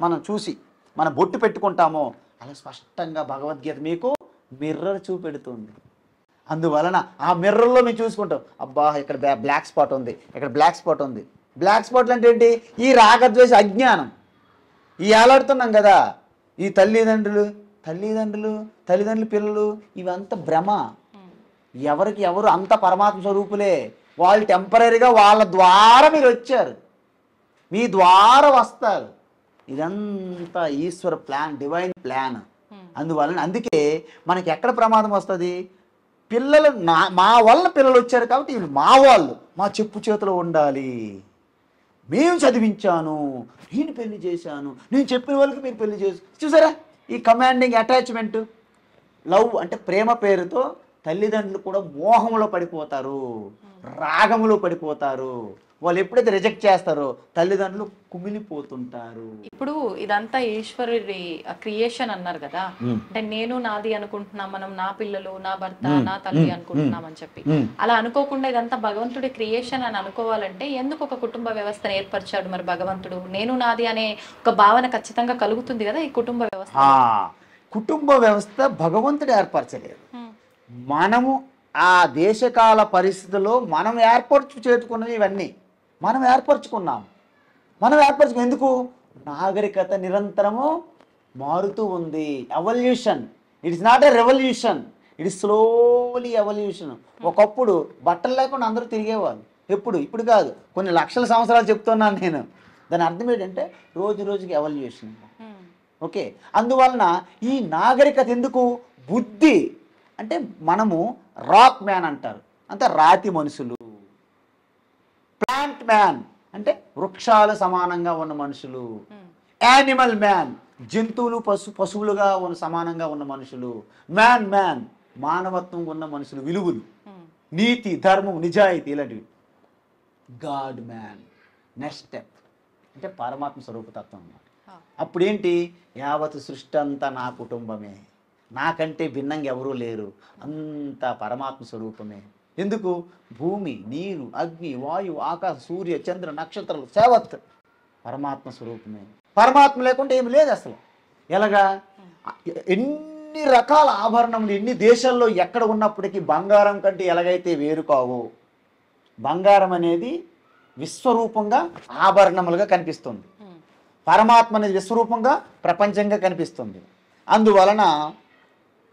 మనం చూసి మన బొట్టు పెట్టుకుంటామో అలా స్పష్టంగా భగవద్గీత మీకు మిర్రర్ చూపెడుతుంది. అందువలన ఆ మిర్రర్లో మేము చూసుకుంటాం, అబ్బా ఇక్కడ బ్లాక్ స్పాట్ ఉంది, ఇక్కడ బ్లాక్ స్పాట్ ఉంది. బ్లాక్ స్పాట్లు అంటే ఏంటి? ఈ రాగద్వేష అజ్ఞానం. ఈ ఏలాడుతున్నాం కదా, ఈ తల్లిదండ్రులు పిల్లలు ఇవంతా భ్రమ. ఎవరికి ఎవరు అంత పరమాత్మ స్వరూపులే. వాళ్ళు టెంపరీగా వాళ్ళ ద్వారా మీరు వచ్చారు, మీ ద్వారా వస్తారు. ఇదంతా ఈశ్వర ప్లాన్, డివైన్ ప్లాన్. అందువలన అందుకే మనకి ఎక్కడ ప్రమాదం వస్తుంది? పిల్లలు మా వల్ల పిల్లలు వచ్చారు కాబట్టి వీళ్ళు మా వాళ్ళు, మా చెప్పు చేతిలో ఉండాలి. మేము చదివించాను, నేను పెళ్లి చేశాను, నేను చెప్పిన వాళ్ళకి మీరు పెళ్లి చేసి. చూసారా ఈ కమాండింగ్ అటాచ్మెంట్? లవ్ అంటే ప్రేమ పేరుతో తల్లిదండ్రులు కూడా మోహంలో పడిపోతారు, రాగంలో పడిపోతారు. వాళ్ళు ఎప్పుడైతే రిజెక్ట్ చేస్తారో తల్లిదండ్రులు కుమిలిపోతుంటారు. ఇప్పుడు ఇదంతా ఈశ్వరుడి క్రియేషన్ అన్నారు కదా, అంటే నేను నాది అనుకుంటున్నాం మనం, నా పిల్లలు, నా భర్త, నా తల్లి అనుకుంటున్నాం అని చెప్పి. అలా అనుకోకుండా ఇదంతా భగవంతుడి క్రియేషన్ అని అనుకోవాలంటే ఎందుకు ఒక కుటుంబ వ్యవస్థను ఏర్పరిచాడు మరి భగవంతుడు? నేను నాది అనే ఒక భావన ఖచ్చితంగా కలుగుతుంది కదా ఈ కుటుంబ వ్యవస్థ. కుటుంబ వ్యవస్థ భగవంతుడు ఏర్పరచలేదు, మనము ఆ దేశకాల పరిస్థితుల్లో మనం చేసుకున్నవి. ఇవన్నీ మనం ఏర్పరచుకున్నాం. ఎందుకు? నాగరికత నిరంతరము మారుతూ ఉంది. Evolution. It is not a revolution, it is slowly evolution. ఒకప్పుడు బట్టలు లేకుండా అందరూ తిరిగేవాళ్ళు. ఇప్పుడు కాదు, కొన్ని లక్షల సంవత్సరాలు చెప్తున్నాను నేను. దాని అర్థం ఏంటంటే రోజు రోజుకి ఎవల్యూషన్. ఓకే, అందువలన ఈ నాగరికత ఎందుకు? బుద్ధి అంటే మనము రాక్ మ్యాన్ అంటారు, అంటే రాతి మనుషులు. ప్లాంట్ మ్యాన్ అంటే వృక్షాలు సమానంగా ఉన్న మనుషులు. యానిమల్ మ్యాన్ జంతువులు పశువులుగా సమానంగా ఉన్న మనుషులు. మ్యాన్ మానవత్వం ఉన్న మనుషులు, విలువలు, నీతి, ధర్మం, నిజాయితీ ఇలాంటివి. గాడ్ మ్యాన్ నెక్స్ట్ స్టెప్ అంటే పరమాత్మ స్వరూపతత్వం అన్నమాట. అప్పుడేంటి? యావత్ సృష్టి అంతా నా కుటుంబమే, నాకంటే భిన్నంగా ఎవరూ లేరు, అంతా పరమాత్మ స్వరూపమే. ఎందుకు? భూమి, నీరు, అగ్ని, వాయువు, ఆకాశం, సూర్య, చంద్ర, నక్షత్రాలు సేవత్ పరమాత్మ స్వరూపమే. పరమాత్మ లేకుంటే ఏమి లేదు అసలు. ఎలాగా? ఎన్ని రకాల ఆభరణములు ఎన్ని దేశాల్లో ఎక్కడ ఉన్నప్పటికీ బంగారం కంటే ఎలాగైతే వేరు కావు. బంగారం అనేది విశ్వరూపంగా ఆభరణములుగా కనిపిస్తుంది, పరమాత్మ అనేది విశ్వరూపంగా ప్రపంచంగా కనిపిస్తుంది. అందువలన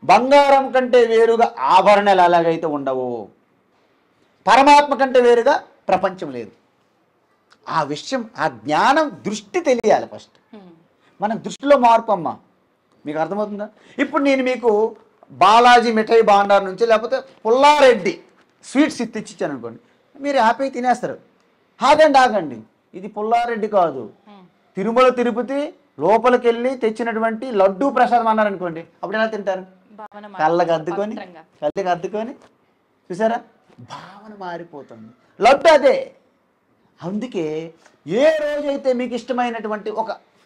బంగారం కంటే వేరుగా ఆభరణాలు ఎలాగైతే ఉండవో పరమాత్మ కంటే వేరుగా ప్రపంచం లేదు. ఆ విషయం, ఆ జ్ఞానం, దృష్టి తెలియాలి ఫస్ట్. మన దృష్టిలో మార్పు అమ్మ. మీకు అర్థమవుతుందా? ఇప్పుడు నేను మీకు బాలాజీ మిఠాయి భాండార్ నుంచి లేకపోతే పుల్లారెడ్డి స్వీట్స్ తెచ్చిచ్చాను అనుకోండి, మీరు హ్యాపీగా తినేస్తారు. ఆగండి, ఇది పుల్లారెడ్డి కాదు, తిరుమల తిరుపతి లోపలికి వెళ్ళి తెచ్చినటువంటి లడ్డూ ప్రసాదం అన్నారు అనుకోండి, అప్పుడు ఎలా తింటారు? కళ్ళకి అద్దుకొని చూసారా, భావన మారిపోతుంది. లడ్డు అదే. అందుకే ఏ రోజైతే మీకు ఇష్టమైనటువంటి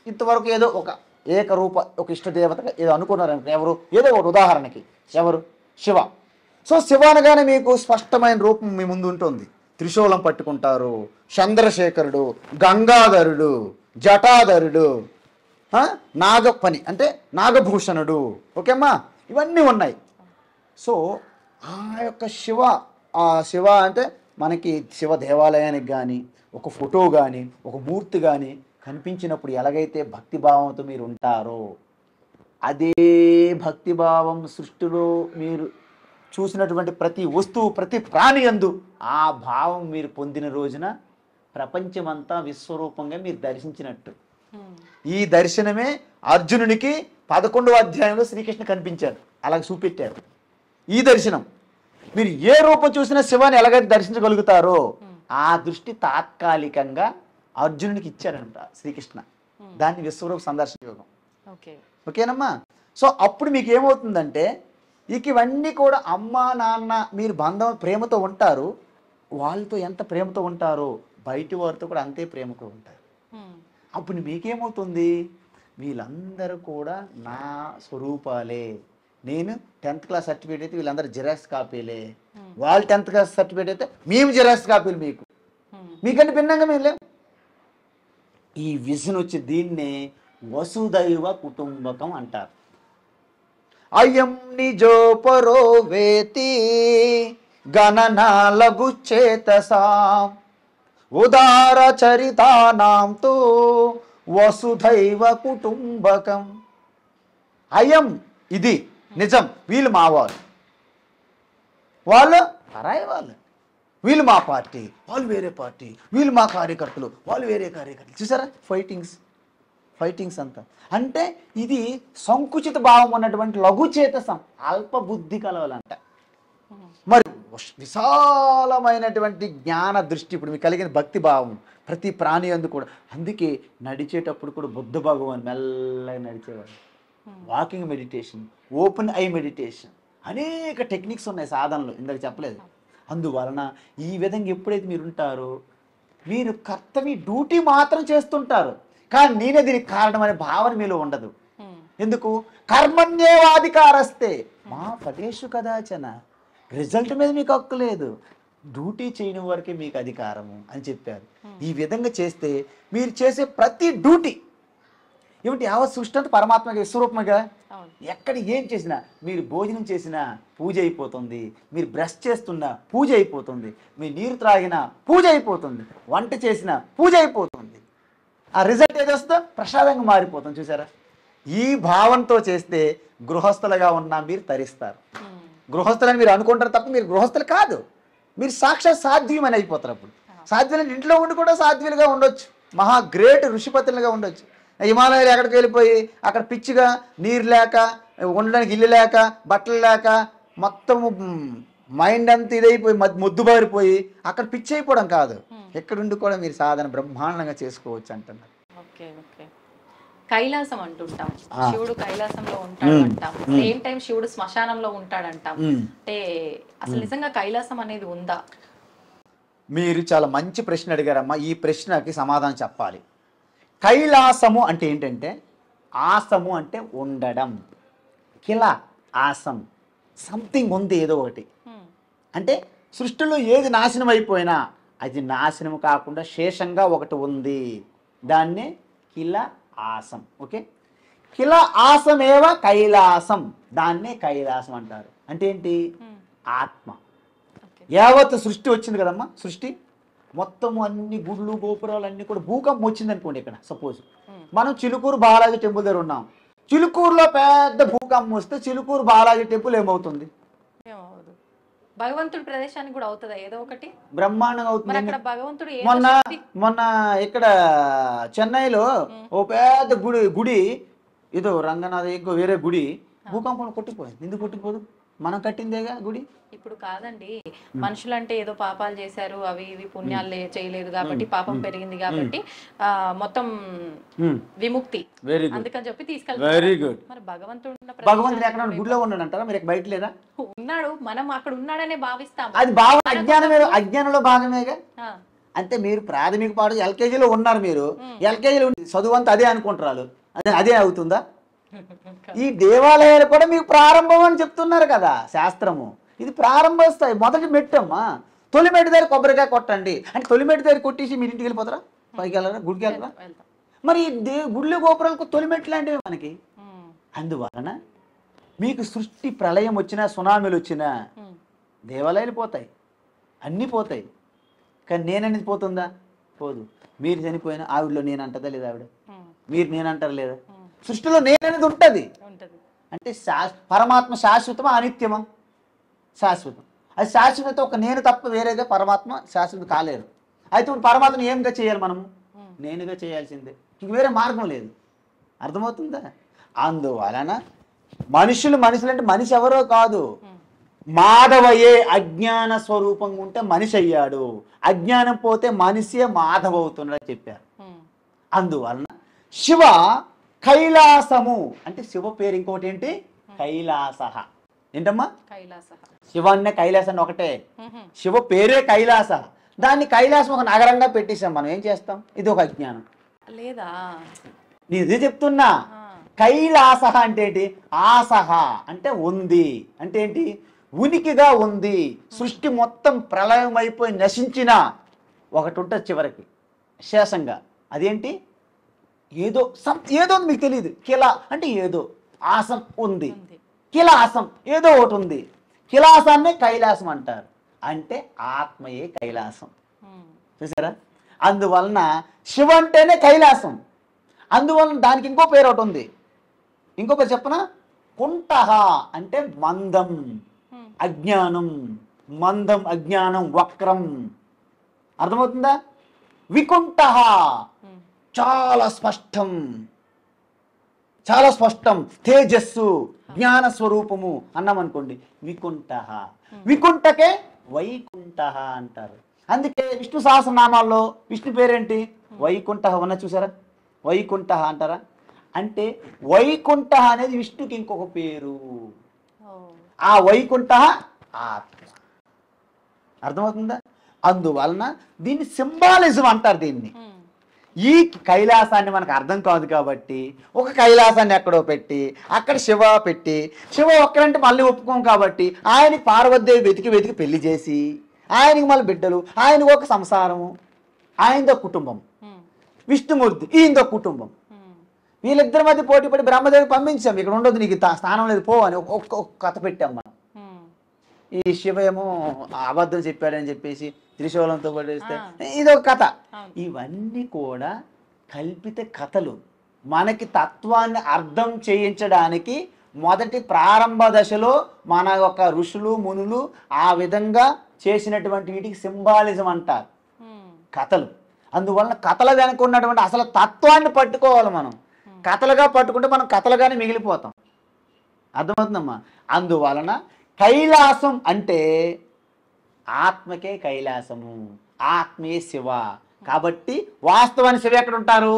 ఇంతవరకు ఏదో ఒక ఏకరూప ఒక ఇష్టదేవతగా ఏదో అనుకున్నారనుకో, ఎవరు, ఏదో ఒకటి ఉదాహరణకి ఎవరు, శివ. సో శివ అనగానే మీకు స్పష్టమైన రూపం మీ ముందు ఉంటుంది. త్రిశూలం పట్టుకుంటారు, చంద్రశేఖరుడు, గంగాధరుడు, జటాధరుడు, నాగపని అంటే నాగభూషణుడు, ఓకేమ్మా, ఇవన్నీ ఉన్నాయి. సో ఆ యొక్క శివ అంటే మనకి శివ దేవాలయానికి కానీ ఒక ఫోటో కానీ ఒక మూర్తి కానీ కనిపించినప్పుడు ఎలాగైతే భక్తిభావంతో మీరు ఉంటారో, అదే భక్తిభావం సృష్టిలో మీరు చూసినటువంటి ప్రతి వస్తువు ప్రతి ప్రాణి యందు ఆ భావం మీరు పొందిన రోజున ప్రపంచమంతా విశ్వరూపంగా మీరు దర్శించినట్టు. ఈ దర్శనమే అర్జునునికి 11వ అధ్యాయంలో శ్రీకృష్ణ కనిపించారు, అలాగ చూపెట్టారు. ఈ దర్శనం మీరు ఏ రూపం చూసినా శివాన్ని ఎలాగైతే దర్శించగలుగుతారో ఆ దృష్టి తాత్కాలికంగా అర్జునునికి ఇచ్చారంట శ్రీకృష్ణ. దాన్ని విశ్వరూప సందర్శన యోగం. ఓకేనమ్మా. సో అప్పుడు మీకు ఏమవుతుందంటే ఇవన్నీ కూడా అమ్మా నాన్న మీరు బంధం ప్రేమతో ఉంటారు, వాళ్ళతో ఎంత ప్రేమతో ఉంటారో బయటి వారితో కూడా అంతే ప్రేమతో ఉంటారు. అప్పుడు మీకేమవుతుంది, వీళ్ళందరూ కూడా నా స్వరూపాలే. నేను 10th క్లాస్ సర్టిఫికేట్ అయితే వీళ్ళందరూ జిరాక్స్ కాపీలే, వాళ్ళు 10th క్లాస్ సర్టిఫికేట్ అయితే మేము జిరాక్స్ కాపీలు, మీకంటే భిన్నంగా మేము లేవు. ఈ విజన్ వచ్చి దీన్నే వసుదైవ కుటుంబకం అంటారు. అయం నిజో పరో వేతి గణనాలగు చేతసా ఉదార చరితానాంతో వసుధైవ కుటుంబకం. అయం ఇది నిజం, వీళ్ళు మా వాళ్ళు పరాయి వాళ్ళు, వీళ్ళు మా పార్టీ, వాళ్ళు వేరే పార్టీ, వీళ్ళు మా కార్యకర్తలు, వాళ్ళు వేరే కార్యకర్తలు. చూసారా ఫైటింగ్స్ అంతా. అంటే ఇది సంకుచిత భావం ఉన్నటువంటి లఘుచేతసం, అల్పబుద్ధి కలవాలంట. మరి విశాలమైనటువంటి జ్ఞాన దృష్టి ఇప్పుడు మీకు కలిగిన భక్తి భావం ప్రతి ప్రాణి యందు కూడా. అందుకే నడిచేటప్పుడు కూడా బుద్ధ భగవాన్ మెల్లగా నడిచేవాడు. Walking meditation, open eye meditation, అనేక టెక్నిక్స్ ఉన్నాయి సాధనలు, ఇందాక చెప్పలేదు. అందువలన ఈ విధంగా ఎప్పుడైతే మీరు ఉంటారో మీరు కర్తవ్య డ్యూటీ మాత్రం చేస్తుంటారు, కానీ నేనే దీనికి కారణం అనే భావన మీలో ఉండదు. ఎందుకు? కర్మణ్యేవాధికారస్తే మా ఫలేషు కదాచన, రిజల్ట్ మీద మీకు హక్కు లేదు, డ్యూటీ చేయని వరకే మీకు అధికారము అని చెప్పారు. ఈ విధంగా చేస్తే మీరు చేసే ప్రతి డ్యూటీ ఏమిటి యావత్ సృష్టి అంతా పరమాత్మగా విశ్వరూపంగా. ఎక్కడ ఏం చేసినా, మీరు భోజనం చేసినా పూజ అయిపోతుంది, మీరు బ్రష్ చేస్తున్నా పూజ అయిపోతుంది, మీరు నీరు త్రాగినా పూజ అయిపోతుంది, వంట చేసినా పూజ అయిపోతుంది. ఆ రిజల్ట్ ఏది వస్తుందో ప్రసాదంగా మారిపోతుంది. చూసారా, ఈ భావంతో చేస్తే గృహస్థులుగా ఉన్నా మీరు తరిస్తారు. గృహస్థులని మీరు అనుకుంటారు తప్ప మీరు గృహస్థులు కాదు, మీరు సాక్షాత్ సాధ్వీయమని అయిపోతారు. అప్పుడు సాధ్యులని ఇంట్లో ఉండి కూడా సాధ్యులుగా ఉండొచ్చు, మహా గ్రేట్ ఋషిపతులుగా ఉండొచ్చు. హిమాలయాలు ఎక్కడికి వెళ్ళిపోయి అక్కడ పిచ్చిగా నీరు లేక, ఉండడానికి ఇల్లు లేక, బట్టలు లేక, మొత్తం మైండ్ అంతా ఇదైపోయి మొద్దుబారిపోయి అక్కడ పిచ్చి అయిపోవడం కాదు, ఎక్కడుండి కూడా మీరు సాధన బ్రహ్మాండంగా చేసుకోవచ్చు అంటున్నారు. కైలాసం అంటుంటాం, శివుడు కైలాసంలో ఉంటాడు అంటాం, సేమ్ టైం శివుడు శ్మశానంలో ఉంటాడంటాం. అంటే అసలు నిజంగా కైలాసం అనేది ఉందా? మీరు చాలా మంచి ప్రశ్న అడిగారమ్మా. ఈ ప్రశ్నకి సమాధానం చెప్పాలి. కైలాసము అంటే ఏంటంటే, ఆసము అంటే ఉండడం, కిలా ఆసం, సంథింగ్ ఉంది ఏదో ఒకటి. అంటే సృష్టిలో ఏది నాశనం అయిపోయినా అది నాశనం కాకుండా శేషంగా ఒకటి ఉంది, దాన్నే కిలా ఆసం. ఓకే, కిలా ఆసమేవ కైలాసం, దాన్నే కైలాసం అంటారు. అంటే ఏంటి? ఆత్మ. యావత్ సృష్టి వచ్చింది కదమ్మా, సృష్టి మొత్తము అన్ని గుళ్ళు గోపురాలు అన్ని కూడా భూకంపం వచ్చింది అనుకోండి. ఇక్కడ సపోజ్ మనం చిలుకూరు బాలాజీ టెంపుల్ దగ్గర ఉన్నాం, చిలుకూరులో పెద్ద భూకంపం వస్తే చిలుకూరు బాలాజీ టెంపుల్ ఏమవుతుంది? భగవంతుడి ప్రదేశానికి కూడా అవుతుందా ఏదో ఒకటి? బ్రహ్మాండంగా అవుతుంది. భగవంతుడు మొన్న ఇక్కడ చెన్నైలో ఓ పెద్ద గుడి, ఏదో రంగనాథ ఇంకో వేరే గుడి భూకంపం కొట్టిపోయింది. ఎందుకు కొట్టిపోదు? మనం కట్టిందేగా గుడి. ఇప్పుడు కాదండి, మనుషులంటే ఏదో పాపాలు చేశారు, అవి ఇవి పుణ్యాలు చేయలేదు కాబట్టి పాపం పెరిగింది కాబట్టి మొత్తం విముక్తి, అందుకని చెప్పి తీసుకెళ్తారు. Very good. మరి భగవంతుడు ఎక్కడ గుడిలో ఉన్నాడు అంటారా? మీరు బయట లేదా? ఉన్నాడు, మనం అక్కడ ఉన్నాడనే భావిస్తాం. అది భావం, అజ్ఞానమే, అజ్ఞానంలో భాగమేగా. అంటే మీరు ప్రాథమిక పాఠం ఎల్కేజీలో ఉన్నారు, మీరు ఎల్కేజీలో చదువు అంతా అదే అనుకుంటారు, అదే అవుతుందా? ఈ దేవాలయాలు కూడా మీకు ప్రారంభం అని చెప్తున్నారు కదా శాస్త్రము. ఇది ప్రారంభ స్థాయి, మొదటి మెట్టమ్మా. తొలి మెట్టు దగ్గర కొబ్బరికాయ కొట్టండి అంటే తొలి మెట్టు దగ్గర కొట్టేసి మీరు ఇంటికి వెళ్ళిపోతారా? పైకి వెళ్ళరా? గుడికి వెళ్ళరా? మరి గుళ్ళు గోపురాలకు తొలి మెట్లు లాంటివి మనకి. అందువలన మీకు సృష్టి ప్రళయం వచ్చినా, సునామీలు వచ్చినా దేవాలయాలు పోతాయి, అన్నీ పోతాయి. కానీ నేననేది పోతుందా? పోదు. మీరు చనిపోయినా ఆవిడలో నేను అంటదా లేదా? ఆవిడ మీరు నేనంటారు లేదా? సృష్టిలో నేననేది ఉంటుంది. అంటే పరమాత్మ శాశ్వతమా అనిత్యమా? శాశ్వతం. అది శాశ్వత ఒక నేను తప్ప వేరేగా పరమాత్మ శాశ్వతం కాలేరు. అయితే ఇప్పుడు పరమాత్మను ఏంగా చేయాలి? మనము నేనుగా చేయాల్సిందే, ఇంక వేరే మార్గం లేదు. అర్థమవుతుందా? అందువలన మనుషులు అంటే మనిషి ఎవరో కాదు, మాధవయే. అజ్ఞాన స్వరూపంగా ఉంటే మనిషి అయ్యాడు, అజ్ఞానం పోతే మనిషే మాధవ అవుతున్నాడని చెప్పారు. అందువలన శివ కైలాసము అంటే శివ పేరు ఇంకోటి ఏంటి? కైలాస. ఏంటమ్మా? శివ అనే కైలాసం ఒకటే, శివ పేరే కైలాస. దాన్ని కైలాసం ఒక నగరంగా పెట్టేసాం మనం. ఏం చేస్తాం? ఇది ఒక అజ్ఞానం లేదా? నేను ఇదే చెప్తున్నా. కైలాస అంటే ఏంటి? ఆసహ అంటే ఉంది, అంటే ఏంటి? ఉనికిగా ఉంది. సృష్టి మొత్తం ప్రళయం అయిపోయి నశించిన ఒకటి ఉంటుంది చివరికి శేషంగా. అదేంటి? ఏదో ఏదో మీకు తెలియదు. కిల అంటే ఏదో, ఆసం ఉంది, కిలాసం ఏదో ఒకటి ఉంది. కిలాసాన్నే కైలాసం అంటారు. అంటే ఆత్మయే కైలాసం. చూసారా? అందువలన శివ అంటేనే కైలాసం. అందువలన దానికి ఇంకో పేరు ఒకటి ఉంది. ఇంకో పేరు చెప్పనా? కుంటహ అంటే మందం, అజ్ఞానం. మందం, అజ్ఞానం, వక్రం. అర్థమవుతుందా? వికుంఠః చాలా స్పష్టం, చాలా స్పష్టం. తేజస్సు, జ్ఞాన స్వరూపము అన్నామనుకోండి, వికుంఠః. వికుంఠకే వైకుంఠః అంటారు. అందుకే విష్ణు సహస్రనామాల్లో విష్ణు పేరేంటి? వైకుంఠః. ఉన్న చూసారా? వైకుంఠః అంటారా? అంటే వైకుంఠః అనేది విష్ణుకి ఇంకొక పేరు. ఆ వైకుంఠః ఆత్మ. అర్థమవుతుందా? అందువలన దీన్ని సింబాలిజం అంటారు. దీన్ని, ఈ కైలాసాన్ని మనకు అర్థం కాదు కాబట్టి ఒక కైలాసాన్ని ఎక్కడో పెట్టి అక్కడ శివ పెట్టి, శివ ఒక్కరంటే మళ్ళీ ఒప్పుకోం కాబట్టి ఆయనకి పార్వతీదేవి వెతికి వెతికి పెళ్లి చేసి, ఆయనకి మళ్ళీ బిడ్డలు, ఆయనకు ఒక సంసారము, ఆయనదో కుటుంబం. విష్ణుమూర్తి ఈయనదో కుటుంబం. వీళ్ళిద్దరి మధ్య పోటీ పడి బ్రహ్మదేవి పంపించాం, ఇక్కడ ఉండదు, నీకు స్థానం లేదు, పో అని ఒక కథ పెట్టాం మనం. ఈ శివ ఏమో అబద్ధం చెప్పాడని చెప్పేసి త్రిశూలంతో పడేస్తే ఇదొక కథ. ఇవన్నీ కూడా కల్పిత కథలు. మనకి తత్వాన్ని అర్థం చేయించడానికి మొదటి ప్రారంభ దశలో మన యొక్క ఋషులు మునులు ఆ విధంగా చేసినటువంటి వీటికి సింబాలిజం అంటారు, కథలు. అందువలన కథల వెనక ఉన్నటువంటి అసలు తత్వాన్ని పట్టుకోవాలి మనం. కథలుగా పట్టుకుంటే మనం కథలుగానే మిగిలిపోతాం. అర్థమవుతుందమ్మా? అందువలన కైలాసం అంటే ఆత్మకే కైలాసము, ఆత్మే శివ. కాబట్టి వాస్తవాన్ని శివ ఎక్కడ ఉంటారు?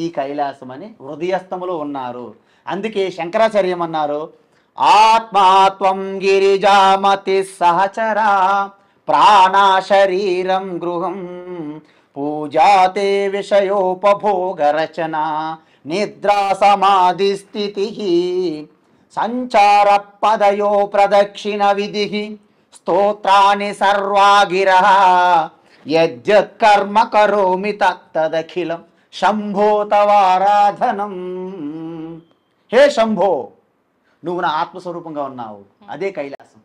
ఈ కైలాసం అని హృదయస్థములో ఉన్నారు. అందుకే శంకరాచార్యం అన్నారు, ఆత్మాత్వం గిరిజామతి సహచరా ప్రాణా శరీరం గృహం పూజాతే విషయోపభోగ రచన నిద్రా సమాధి స్థితి సంచార పదయో ప్రదక్షిణ విధి స్తోత్రాని సర్వాగిరః యజ్జత్కర్మ కరోమి తత్తదఖిలం శంభో తవారాధనం. హే శంభో, నువ్వు నా ఆత్మస్వరూపంగా ఉన్నావు, అదే కైలాసం.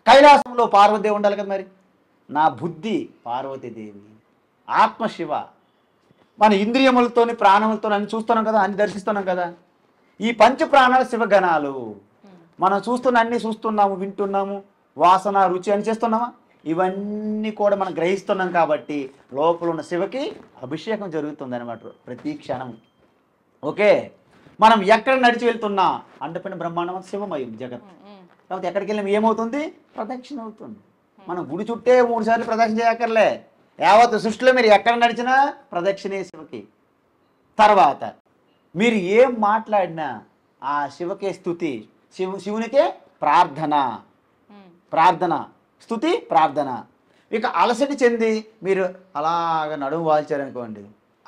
కైలాసంలో పార్వతీదేవి ఉండాలి కదా. మరి నా బుద్ధి పార్వతీదేవి, ఆత్మశివ. మన ఇంద్రియములతోని ప్రాణములతో అన్ని చూస్తున్నాం కదా, అన్ని దర్శిస్తున్నాం కదా. ఈ పంచ ప్రాణాలు శివగణాలు. మనం అన్ని చూస్తున్నాము, వింటున్నాము, వాసన రుచి అని చేస్తున్నామా? ఇవన్నీ కూడా మనం గ్రహిస్తున్నాం కాబట్టి లోపల ఉన్న శివకి అభిషేకం జరుగుతుంది అనమాట ప్రతి క్షణం. ఓకే, మనం ఎక్కడ నడిచి వెళ్తున్నా అండపైన బ్రహ్మాండం శివమయం జగత్. కాబట్టి ఎక్కడికి వెళ్ళినా ఏమవుతుంది? ప్రదక్షిణ అవుతుంది. మనం గుడి చుట్టే 3 సార్లు ప్రదక్షిణ చేయక్కర్లే. యావత్ సృష్టిలో మీరు ఎక్కడ నడిచినా ప్రదక్షిణే శివకి. తర్వాత మీరు ఏం మాట్లాడినా ఆ శివకే స్థుతి, శివునికే ప్రార్థన, ప్రార్థన స్థుతి ప్రార్థన. ఇక అలసటి చెంది మీరు అలాగ నడుము వాల్చారనుకోండి,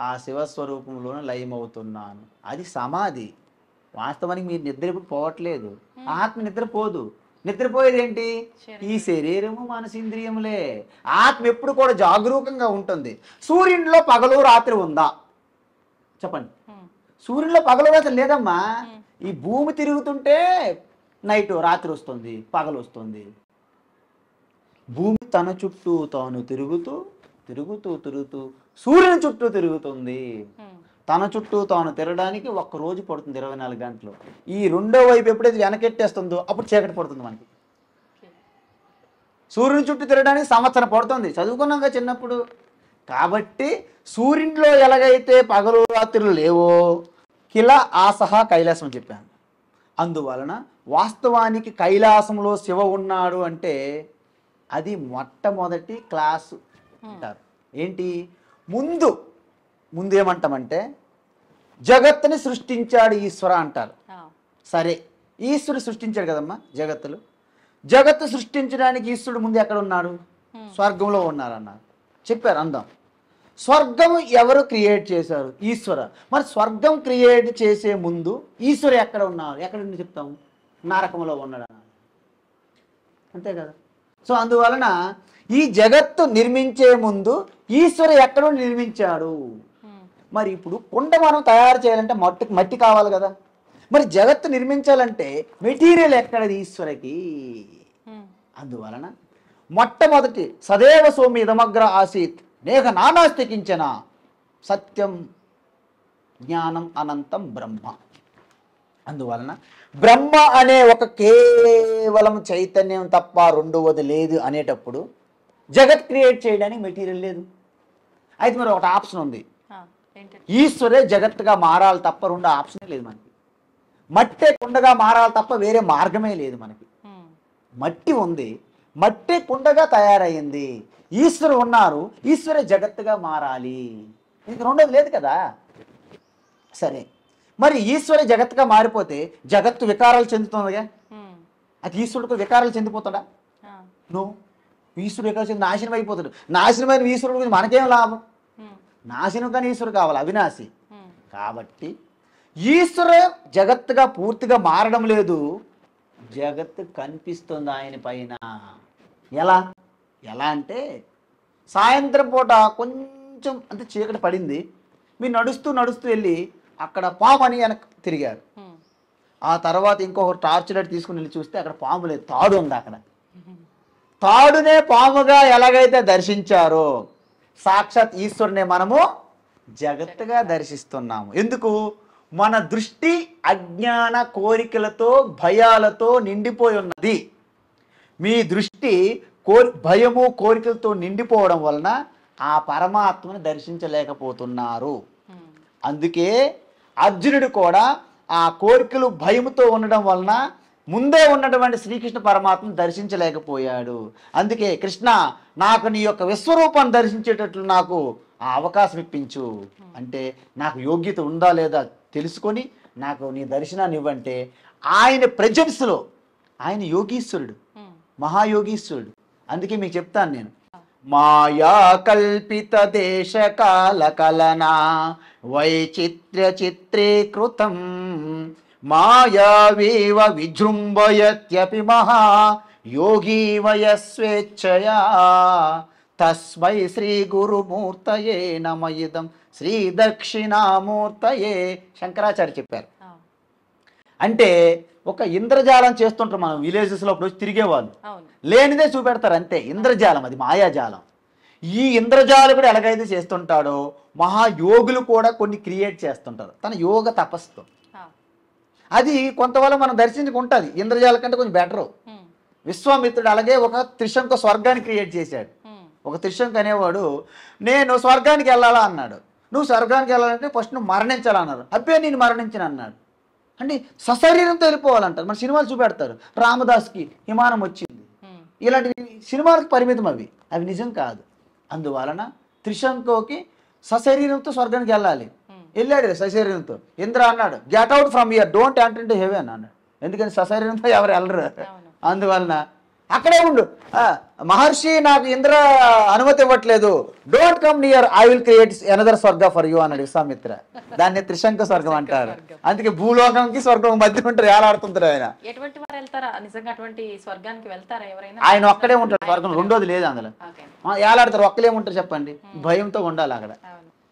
ఆ శివస్వరూపంలోనే లయమవుతున్నాను, అది సమాధి. వాస్తవానికి మీరు నిద్ర ఎప్పుడు పోవట్లేదు, ఆత్మ నిద్రపోదు. నిద్రపోయేది ఏంటి? ఈ శరీరము మనసింద్రియములే. ఆత్మ ఎప్పుడు కూడా జాగరూకంగా ఉంటుంది. సూర్యునిలో పగలు రాత్రి ఉందా చెప్పండి? సూర్యునిలో పగలు రాత్రి లేదమ్మా. ఈ భూమి తిరుగుతుంటే నైట్ రాత్రి వస్తుంది, పగలు వస్తుంది. భూమి తన చుట్టూ తాను తిరుగుతూ తిరుగుతూ తిరుగుతూ సూర్యుని చుట్టూ తిరుగుతుంది. తన చుట్టూ తాను తిరగడానికి 1 రోజు పడుతుంది, 24 గంటలు. ఈ రెండో వైపు ఎప్పుడైతే వెనకెట్టేస్తుందో అప్పుడు చీకటి పడుతుంది మనకి. సూర్యుని చుట్టూ తిరగడానికి సంవత్సరం పడుతుంది, చదువుకున్నాక చిన్నప్పుడు. కాబట్టి సూర్యునిలో ఎలాగైతే పగలు రాత్రులు లేవో కిలా ఆసహా కైలాసం చెప్పాను. అందువలన వాస్తవానికి కైలాసంలో శివ ఉన్నాడు అంటే అది మొట్టమొదటి క్లాసు అంటారు. ఏంటి? ముందు ఏమంటామంటే జగత్తుని సృష్టించాడు ఈశ్వర అంటారు. సరే, ఈశ్వరుడు సృష్టించాడు కదమ్మా జగత్తులు. జగత్తు సృష్టించడానికి ఈశ్వరుడు ముందు ఎక్కడ ఉన్నాడు? స్వర్గంలో ఉన్నారన్నారు, చెప్పారు. అందాం, స్వర్గం ఎవరు క్రియేట్ చేశారు? ఈశ్వర. మరి స్వర్గం క్రియేట్ చేసే ముందు ఈశ్వరు ఎక్కడ ఉన్నారు? ఎక్కడ నుండి చెప్తాము? నరకంలో ఉన్నాడు అన్నారు, అంతే కదా. సో అందువలన ఈ జగత్తు నిర్మించే ముందు ఈశ్వరు ఎక్కడో నిర్మించాడు. మరి ఇప్పుడు కుండ మనం తయారు చేయాలంటే మట్టి కావాలి కదా. మరి జగత్తు నిర్మించాలంటే మెటీరియల్ ఎక్కడది? ఈశ్వరకి. అందువలన మొట్టమొదటి సదేవ సోమి ఇదమగ్ర ఆసీత్ నేహ నానాస్తి కించన సత్యం జ్ఞానం అనంతం బ్రహ్మ. అందువలన బ్రహ్మ అనే ఒక కేవలం చైతన్యం తప్ప రెండవది లేదు అనేటప్పుడు జగత్ క్రియేట్ చేయడానికి మెటీరియల్ లేదు. అయితే మరి ఒకటి ఆప్షన్ ఉంది, ఈశ్వరే జగత్తుగా మారాలి తప్ప రెండో ఆప్షనే లేదు మనకి. మట్టే కుండగా మారాలి తప్ప వేరే మార్గమే లేదు మనకి. మట్టి ఉంది, మట్టే కుండగా తయారైంది, ఈశ్వరు ఉన్నారు, ఈశ్వరే జగత్తుగా మారాలి, ఇంక రెండోది లేదు కదా. సరే, మరి ఈశ్వరే జగత్తుగా మారిపోతే జగత్తు వికారాలు చెందుతుందిగా. అది ఈశ్వరుడికి వికారాలు చెందిపోతాడా? నో. ఈశ్వరుడు వికారాలు చెంది నాశనం అయిపోతాడు. నాశనమైన ఈశ్వరుడు గురించి మనకేం లాభం? నాశనం కానీ ఈశ్వరుడు కావాలి, అవినాశి. కాబట్టి ఈశ్వర జగత్తుగా పూర్తిగా మారడం లేదు, జగత్తు కనిపిస్తుంది ఆయన పైన. ఎలా అంటే సాయంత్రం పూట కొంచెం అంటే చీకటి పడింది, మీరు నడుస్తూ వెళ్ళి అక్కడ పాము అని వెనక్కి తిరిగారు. ఆ తర్వాత ఇంకొక టార్చ్ లైట్ తీసుకుని వెళ్ళి చూస్తే అక్కడ పాము లేదు, తాడు ఉంది అక్కడ. తాడునే పాముగా ఎలాగైతే దర్శించారో సాక్షాత్ ఈశ్వరునే మనము జగత్తుగా దర్శిస్తున్నాము. ఎందుకు? మన దృష్టి అజ్ఞాన కోరికలతో భయాలతో నిండిపోయి ఉన్నది. మీ దృష్టి భయము కోరికలతో నిండిపోవడం వలన ఆ పరమాత్మను దర్శించలేకపోతున్నారు. అందుకే అర్జునుడు కూడా ఆ కోరికలు భయముతో ఉండడం వలన ముందే ఉన్నటువంటి శ్రీకృష్ణ పరమాత్మను దర్శించలేకపోయాడు. అందుకే కృష్ణ, నాకు నీ యొక్క విశ్వరూపాన్ని దర్శించేటట్లు నాకు ఆ అవకాశం ఇప్పించు అంటే, నాకు యోగ్యత ఉందా లేదా తెలుసుకొని నాకు నీ దర్శనాన్ని ఇవ్వంటే, ఆయన ప్రెజెన్స్లో ఆయన యోగీశ్వరుడు, మహాయోగీశ్వరుడు. అందుకే మీకు చెప్తాను నేను, మాయా కల్పిత దేశ కాల కలనా వైచిత్ర్య చిత్రీకృతం మాయావేవ విజృంభయత్యపి మహా యోగీ వయస్వేచ్ఛయా తస్మై శ్రీ గురుమూర్తయే నమయిదం శ్రీ దక్షిణామూర్తయే. శంకరాచార్య చెప్పారు. అంటే ఒక ఇంద్రజాలం చేస్తుంటారు మనం విలేజెస్లో అప్పుడు వచ్చి తిరిగేవాళ్ళు, లేనిదే చూపెడతారు అంతే. ఇంద్రజాలం, అది మాయాజాలం. ఈ ఇంద్రజాలకుడు ఎలాగైతే చేస్తుంటాడో మహాయోగులు కూడా కొన్ని క్రియేట్ చేస్తుంటారు తన యోగ తపస్సుతో. అది కొంతవల్ల మనం దర్శించుకుంటుంది. ఇంద్రజాల కంటే కొంచెం బెటరు. విశ్వామిత్రుడు అలాగే ఒక త్రిశంక స్వర్గాన్ని క్రియేట్ చేశాడు. ఒక త్రిశంక అనేవాడు నేను స్వర్గానికి వెళ్ళాలా అన్నాడు. నువ్వు స్వర్గానికి వెళ్ళాలంటే ఫస్ట్ నువ్వు మరణించాలన్నారు. అబ్బే నేను మరణించను అన్నాడు. అంటే సశరీరంతో వెళ్ళిపోవాలంటారు. మన సినిమాలు చూపెడతారు, రామదాస్కి విమానం వచ్చింది, ఇలాంటి సినిమాలకు పరిమితం అవి నిజం కాదు. అందువలన త్రిశంకుకి సశరీరంతో స్వర్గానికి వెళ్ళాలి. వెళ్ళాడు సశరీరంతో. ఇంద్ర అన్నాడు, get out from here, don't enter into heaven అన్నాడు. ఎందుకని సశరీరంతో ఎవరు వెళ్ళరు. అందువలన అక్కడే ఉండు, మహర్షి నాకు ఇంద్ర అనుమతి ఇవ్వట్లేదు, don't come near, I will create another స్వర్గ ఫర్ యూ అన్నాడు విశ్వామిత్ర. దాన్ని త్రిశంక స్వర్గం అంటారు. అందుకే భూలోకంకి స్వర్గం మధ్య ఉంటారు, ఏలాడుతుంటారు ఆయన. ఎటువంటి వారు వెళ్తారా నిజంగా అటువంటి స్వర్గానికి వెళ్తారా ఎవరైనా? ఆయన ఒక్కడే ఉంటాడు స్వర్గం, రెండోది లేదు అందులో. ఏలాడతారు, ఒక్కలే ఉంటారు చెప్పండి, భయంతో ఉండాలి అక్కడ.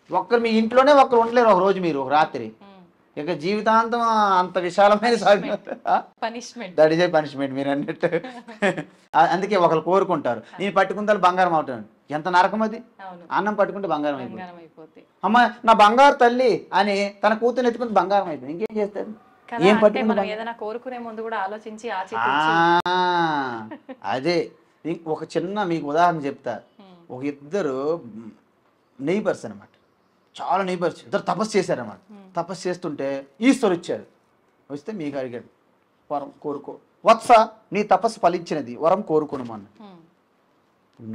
ఒక్కరు మీ ఇంట్లోనే ఒక్కరు ఉండలేరు ఒక రోజు, మీరు ఒక రాత్రి, ఇక జీవితాంతం అంత విశాలమైన punishment, that is a punishment మీరు అన్నట్టు. అందుకే ఒకరు కోరుకుంటారు, నేను పట్టుకుంటే బంగారం అవుతాను. ఎంత నరకం అది, అన్నం పట్టుకుంటే బంగారం అయిపోతుంది. అమ్మ నా బంగారు తల్లి అని తన కూతురు ఎత్తుకుంటే బంగారం అయిపోయింది. ఇంకేం చేస్తారు? ఏం పట్టుకుంటే ఏదైనా కోరుకునే ముందు కూడా ఆలోచించి అదే. ఒక చిన్న మీకు ఉదాహరణ చెప్తా. ఒక ఇద్దరు నైబర్స్ అనమాట, చాలా నైబర్స్, ఇద్దరు తపస్సు చేశారన్నమాట. తపస్సు చేస్తుంటే ఈశ్వరు వచ్చాడు. వస్తే మీకు అడిగాడు, వరం కోరుకో వత్స, నీ తపస్సు ఫలించినది, వరం కోరుకోనమన్న.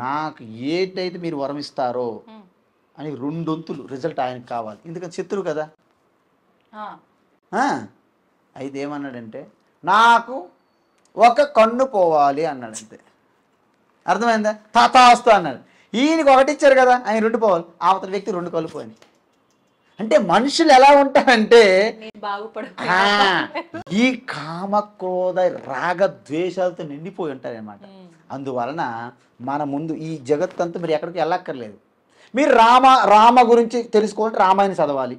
నాకు ఏంటైతే మీరు వరం ఇస్తారో అని రెండొంతులు రిజల్ట్ ఆయనకు కావాలి, ఎందుకని శత్రువు కదా. అయితే ఏమన్నాడంటే, నాకు ఒక కన్ను పోవాలి అన్నాడు. అంతే, అర్థమైందా? తాతాస్తు అన్నాడు. ఈయనకి ఒకటి ఇచ్చారు కదా, ఆయన రెండు పోవాలి, అవతల వ్యక్తి రెండు కళ్ళు పోయి. అంటే మనుషులు ఎలా ఉంటారంటే ఈ కామక్రోధ రాగ ద్వేషాలతో నిండిపోయి ఉంటారు అన్నమాట. అందువలన మన ముందు ఈ జగత్తంతా మీరు ఎక్కడికి వెళ్ళక్కర్లేదు. మీరు రామ గురించి తెలుసుకోవాలంటే రామాయణం చదవాలి,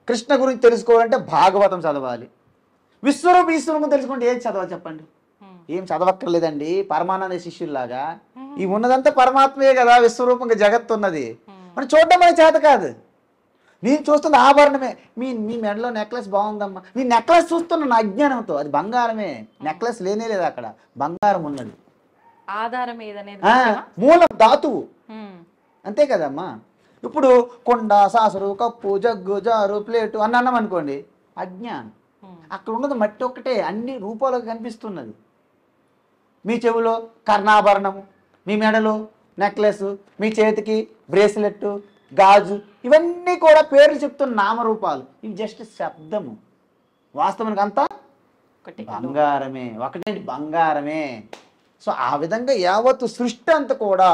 కృష్ణ గురించి తెలుసుకోవాలంటే భాగవతం చదవాలి, ఈశ్వరం తెలుసుకుంటే ఏం చదవాలి చెప్పండి? ఏం చదవక్కర్లేదండి. పరమానంద శిష్యుల్లాగా ఈ ఉన్నదంతా పరమాత్మే కదా, విశ్వరూపంగా జగత్తు ఉన్నది. మనం చూడడం మన చేత కాదు. నేను చూస్తుంది ఆభరణమే. మీ మెడలో నెక్లెస్ బాగుందమ్మా, నీ నెక్లెస్ చూస్తున్నా నా అజ్ఞానంతో, అది బంగారమే. నెక్లెస్ లేనే లేదు, అక్కడ బంగారం ఉన్నది. ఆధారం మూలం ధాతువు, అంతే కదమ్మా. ఇప్పుడు కొండ, సాసరు, కప్పు, జగ్గు, జారు, ప్లేటు అని అన్నాం అనుకోండి, అజ్ఞానం. అక్కడ ఉన్నది మట్టి ఒక్కటే, అన్ని రూపాలకు కనిపిస్తున్నది. మీ చెవులో కర్ణాభరణము, మీ మెడలో నెక్లెస్, మీ చేతికి బ్రేస్లెట్, గాజు, ఇవన్నీ కూడా పేర్లు చెప్తున్న నామరూపాలు. ఇవి జస్ట్ శబ్దము. వాస్తవానికి అంతా బంగారమే, ఒకటేంటి బంగారమే. సో ఆ విధంగా యావత్తు సృష్టి అంతా కూడా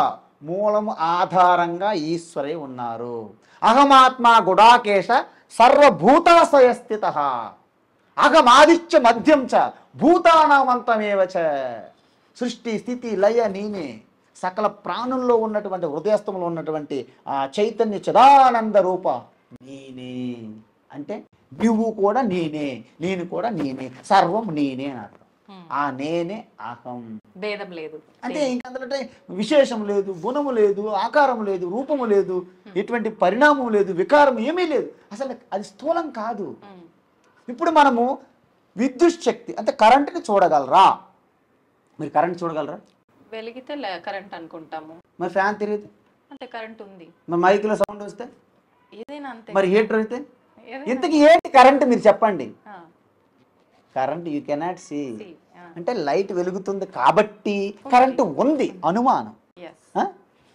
మూలము ఆధారంగా ఈశ్వరే ఉన్నారు. అహమాత్మ గుడాకేశ సర్వభూతాశయ స్థిత, అహమాదిత్య మధ్యం చ భూతానామంతమేవ చ. సృష్టి స్థితి లయ నేనే. సకల ప్రాణుల్లో ఉన్నటువంటి హృదయస్థంలో ఉన్నటువంటి ఆ చైతన్య చిదానంద రూప నేనే. అంటే నువ్వు కూడా నేనే, నేను కూడా నేనే, సర్వం నేనే అని అర్థం. ఆ నేనే అహం, భేదం లేదు. అంటే ఇంకంటే విశేషం లేదు, గుణము లేదు, ఆకారం లేదు, రూపము లేదు, ఎటువంటి పరిణామం లేదు, వికారం ఏమీ లేదు. అసలు అది స్థూలం కాదు. ఇప్పుడు మనము విద్యుత్ శక్తి అంటే కరెంటుని చూడగలరా? మీరు కరెంట్ చూడగలరా? వెలిగితే కరెంట్ అనుకుంటాము. మరి ఫ్యాన్ తిరిగితే అంటే కరెంట్ ఉంది. మరి మైక్లో సౌండ్ వస్తే ఏదైనా అంతే. మరి హీటర్ అయితే ఇంతకీ ఏంటి కరెంట్ మీరు చెప్పండి? కరెంట్ యూ కెనాట్ సీ, అంటే లైట్ వెలుగుతుంది కాబట్టి కరెంటు ఉంది అనుమానం.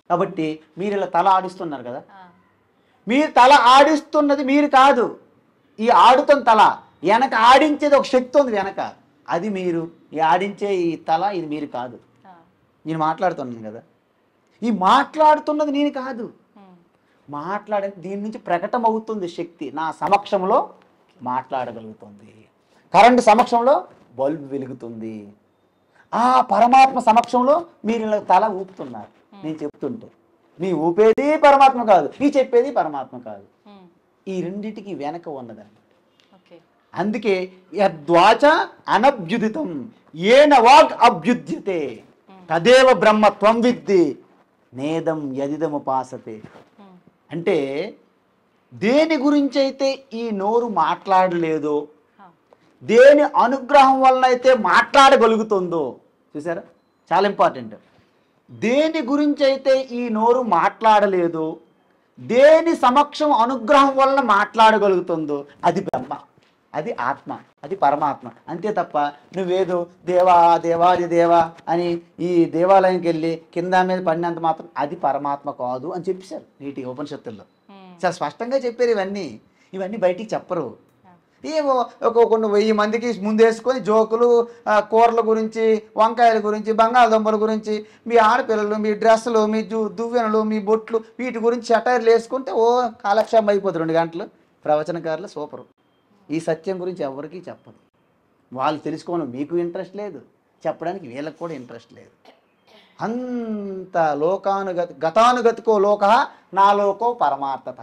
కాబట్టి మీరు ఇలా తల ఆడిస్తున్నారు కదా, మీరు తల ఆడిస్తున్నది మీరు కాదు, ఈ ఆడుతున్న తల వెనక ఆడించేది ఒక శక్తి ఉంది వెనక, అది మీరు. ఈ ఆడించే ఈ తల ఇది మీరు కాదు. నేను మాట్లాడుతున్నాను కదా, ఈ మాట్లాడుతున్నది నేను కాదు. మాట్లాడే దీని నుంచి ప్రకటమవుతుంది శక్తి. నా సమక్షంలో మాట్లాడగలుగుతుంది, కరెంటు సమక్షంలో బల్బు వెలుగుతుంది, ఆ పరమాత్మ సమక్షంలో మీరు ఇలా తల ఊపుతున్నారు. నేను చెప్తుంటే నీ ఊపేది పరమాత్మ కాదు, నీ చెప్పేది పరమాత్మ కాదు. ఈ రెండింటికి వెనక ఉన్నదండి. అందుకే యద్వాచ అనభ్యుదితం ఏన వాగ్ అభ్యుద్యతే తదేవ బ్రహ్మ త్వం విద్ది నేదం యదిదముపాసతే. అంటే దేని గురించి అయితే ఈ నోరు మాట్లాడలేదో, దేని అనుగ్రహం వలన అయితే మాట్లాడగలుగుతుందో, చూసారా చాలా ఇంపార్టెంట్. దేని గురించి అయితే ఈ నోరు మాట్లాడలేదో, దేని సమక్షం అనుగ్రహం వలన మాట్లాడగలుగుతుందో అది బ్రహ్మ. అది ఆత్మ, అది పరమాత్మ. అంతే తప్ప నువ్వేదో దేవా దేవాది దేవా అని ఈ దేవాలయంకి వెళ్ళి కింద మీద పడినంత మాత్రం అది పరమాత్మ కాదు అని చెప్పేశారు నీటి ఉపనిషత్తుల్లో. చాలా స్పష్టంగా చెప్పారు. ఇవన్నీ బయటికి చెప్పరు. ఏమో కొన్ని 1000 మందికి ముందేసుకొని జోకులు, కూరల గురించి, వంకాయల గురించి, బంగాళదుంపల గురించి, మీ ఆడపిల్లలు, మీ డ్రెస్సులు, మీ దువ్వెనలు, మీ బొట్లు, వీటి గురించి చటైర్లు వేసుకుంటే కాలక్షేపం అయిపోతుంది 2 గంటలు. ప్రవచనకారులు సూపరు. ఈ సత్యం గురించి ఎవరికీ చెప్పదు. వాళ్ళు తెలుసుకోవడం మీకు ఇంట్రెస్ట్ లేదు, చెప్పడానికి వీళ్ళకి కూడా ఇంట్రెస్ట్ లేదు. అంత గతానుగతికో లోక నా లోకో పరమార్థత.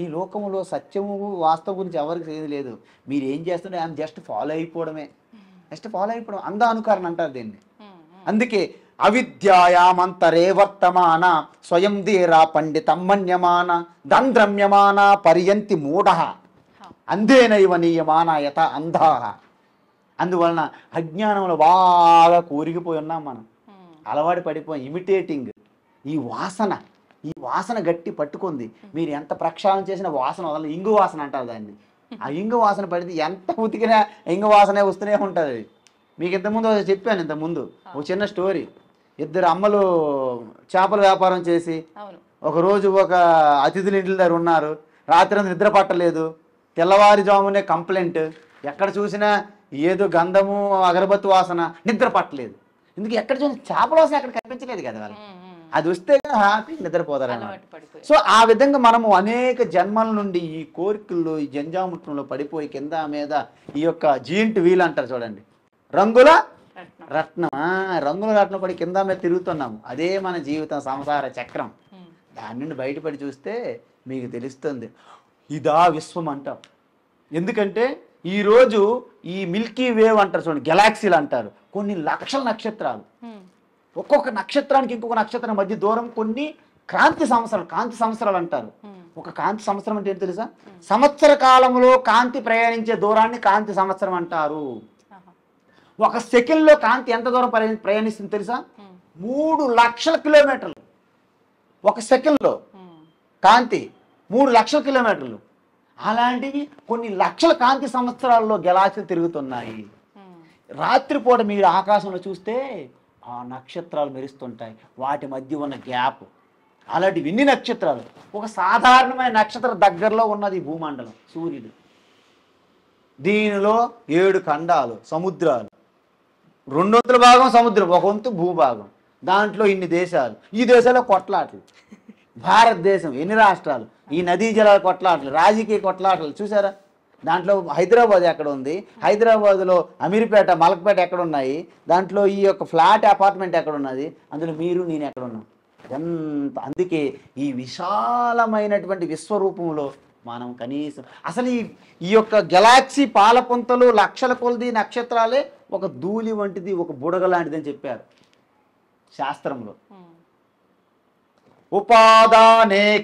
ఈ లోకములో సత్యము వాస్తవం గురించి ఎవరికి ఏది లేదు. మీరు ఏం చేస్తుంటే ఆమె జస్ట్ ఫాలో అయిపోవడమే. అంధ అనుకరణ అంటారు దీన్ని. అందుకే అవిద్యాయామంతరే వర్తమాన స్వయం ధీరా పండితం మన్యమాన దంద్రమ్యమాన పర్యంతి మూఢ అంధేనైవ నీయమాన యథ అంధాః. అందువలన అజ్ఞానంలో బాగా కూరిగిపోయి ఉన్నాం మనం. అలవాటు పడిపోయి ఇమిటేటింగ్. ఈ వాసన గట్టి పట్టుకుంది. మీరు ఎంత ప్రక్షాళన చేసిన వాసన వదల. ఇంగు వాసన అంటారు దాన్ని. ఆ ఇంగు వాసన పడితే ఎంత ఉతికినా ఇంగు వాసనే వస్తూనే ఉంటుంది. మీకు ఇంతకుముందు చెప్పాను. ఇంతకుముందు ఒక చిన్న స్టోరీ. 2 అమ్మలు చేపల వ్యాపారం చేసి ఒకరోజు ఒక అతిథుల ఇంటి దగ్గర ఉన్నారు. రాత్రి అంతా నిద్ర పట్టలేదు. తెల్లవారుజామునే కంప్లైంట్. ఎక్కడ చూసినా ఏదో గంధము, అగరబత్తి వాసన. నిద్ర పట్టలేదు. ఎందుకు ఎక్కడ చూసినా చేపల వాసన ఎక్కడ కనిపించలేదు కదా వాళ్ళు. అది వస్తే హ్యాపీ నిద్రపోతారన్నమాట. సో ఆ విధంగా మనము అనేక జన్మల నుండి ఈ కోరికల్లో, ఈ జంజాముట్రంలో పడిపోయి కింద మీద ఈ యొక్క జీయింట్ వీల్ అంటారు చూడండి, రంగుల రత్నం పడి కింద మీద తిరుగుతున్నాము. అదే మన జీవితం, సంసార చక్రం. దాని నుండి బయటపడి చూస్తే మీకు తెలుస్తుంది ఇదా విశ్వం అంటాం. ఎందుకంటే ఈరోజు ఈ మిల్కీ వేవ్ అంటారు చూడండి, గెలాక్సీలు అంటారు. కొన్ని లక్షల నక్షత్రాలు. ఒక్కొక్క నక్షత్రానికి ఇంకొక నక్షత్రం మధ్య దూరం కొన్ని కాంతి సంవత్సరాలు అంటారు. ఒక కాంతి సంవత్సరం అంటే ఏంటి తెలుసా? సంవత్సర కాలంలో కాంతి ప్రయాణించే దూరాన్ని కాంతి సంవత్సరం అంటారు. ఒక సెకండ్లో కాంతి ఎంత దూరం ప్రయాణిస్తుంది తెలుసా? 3 లక్షల కిలోమీటర్లు. ఒక సెకండ్లో కాంతి 3 లక్షల కిలోమీటర్లు. అలాంటివి కొన్ని లక్షల కాంతి సంవత్సరాల్లో గెలాక్సీలు తిరుగుతున్నాయి. రాత్రిపూట మీరు ఆకాశంలో చూస్తే ఆ నక్షత్రాలు మెరుస్తుంటాయి. వాటి మధ్య ఉన్న గ్యాప్. అలాంటివి ఎన్ని నక్షత్రాలు. ఒక సాధారణమైన నక్షత్రం దగ్గరలో ఉన్నది భూమండలం, సూర్యుడు. దీనిలో 7 ఖండాలు, సముద్రాలు. 200 భాగం సముద్రం, 1 వంతు భూభాగం. దాంట్లో ఇన్ని దేశాలు. ఈ దేశాల్లో కొట్లాటలు. భారతదేశం ఎన్ని రాష్ట్రాలు, ఈ నదీ జలాల కొట్లాటలు, రాజకీయ కొట్లాటలు చూసారా? దాంట్లో హైదరాబాద్ ఎక్కడ ఉంది, హైదరాబాద్లో అమీర్పేట, మలక్పేట ఎక్కడ ఉన్నాయి, దాంట్లో ఈ యొక్క ఫ్లాట్ అపార్ట్మెంట్ ఎక్కడ ఉన్నది, అందులో మీరు నేను ఎక్కడ ఉన్నాం. ఎంత. అందుకే ఈ విశాలమైనటువంటి విశ్వరూపంలో మనం కనీసం అసలు ఈ యొక్క గెలాక్సీ పాలపుంతలు, లక్షల కొలది నక్షత్రాలే ఒక ధూళి వంటిది, ఒక బుడగ లాంటిది అని చెప్పారు శాస్త్రంలో. ఉపాదానేఖిలాధారే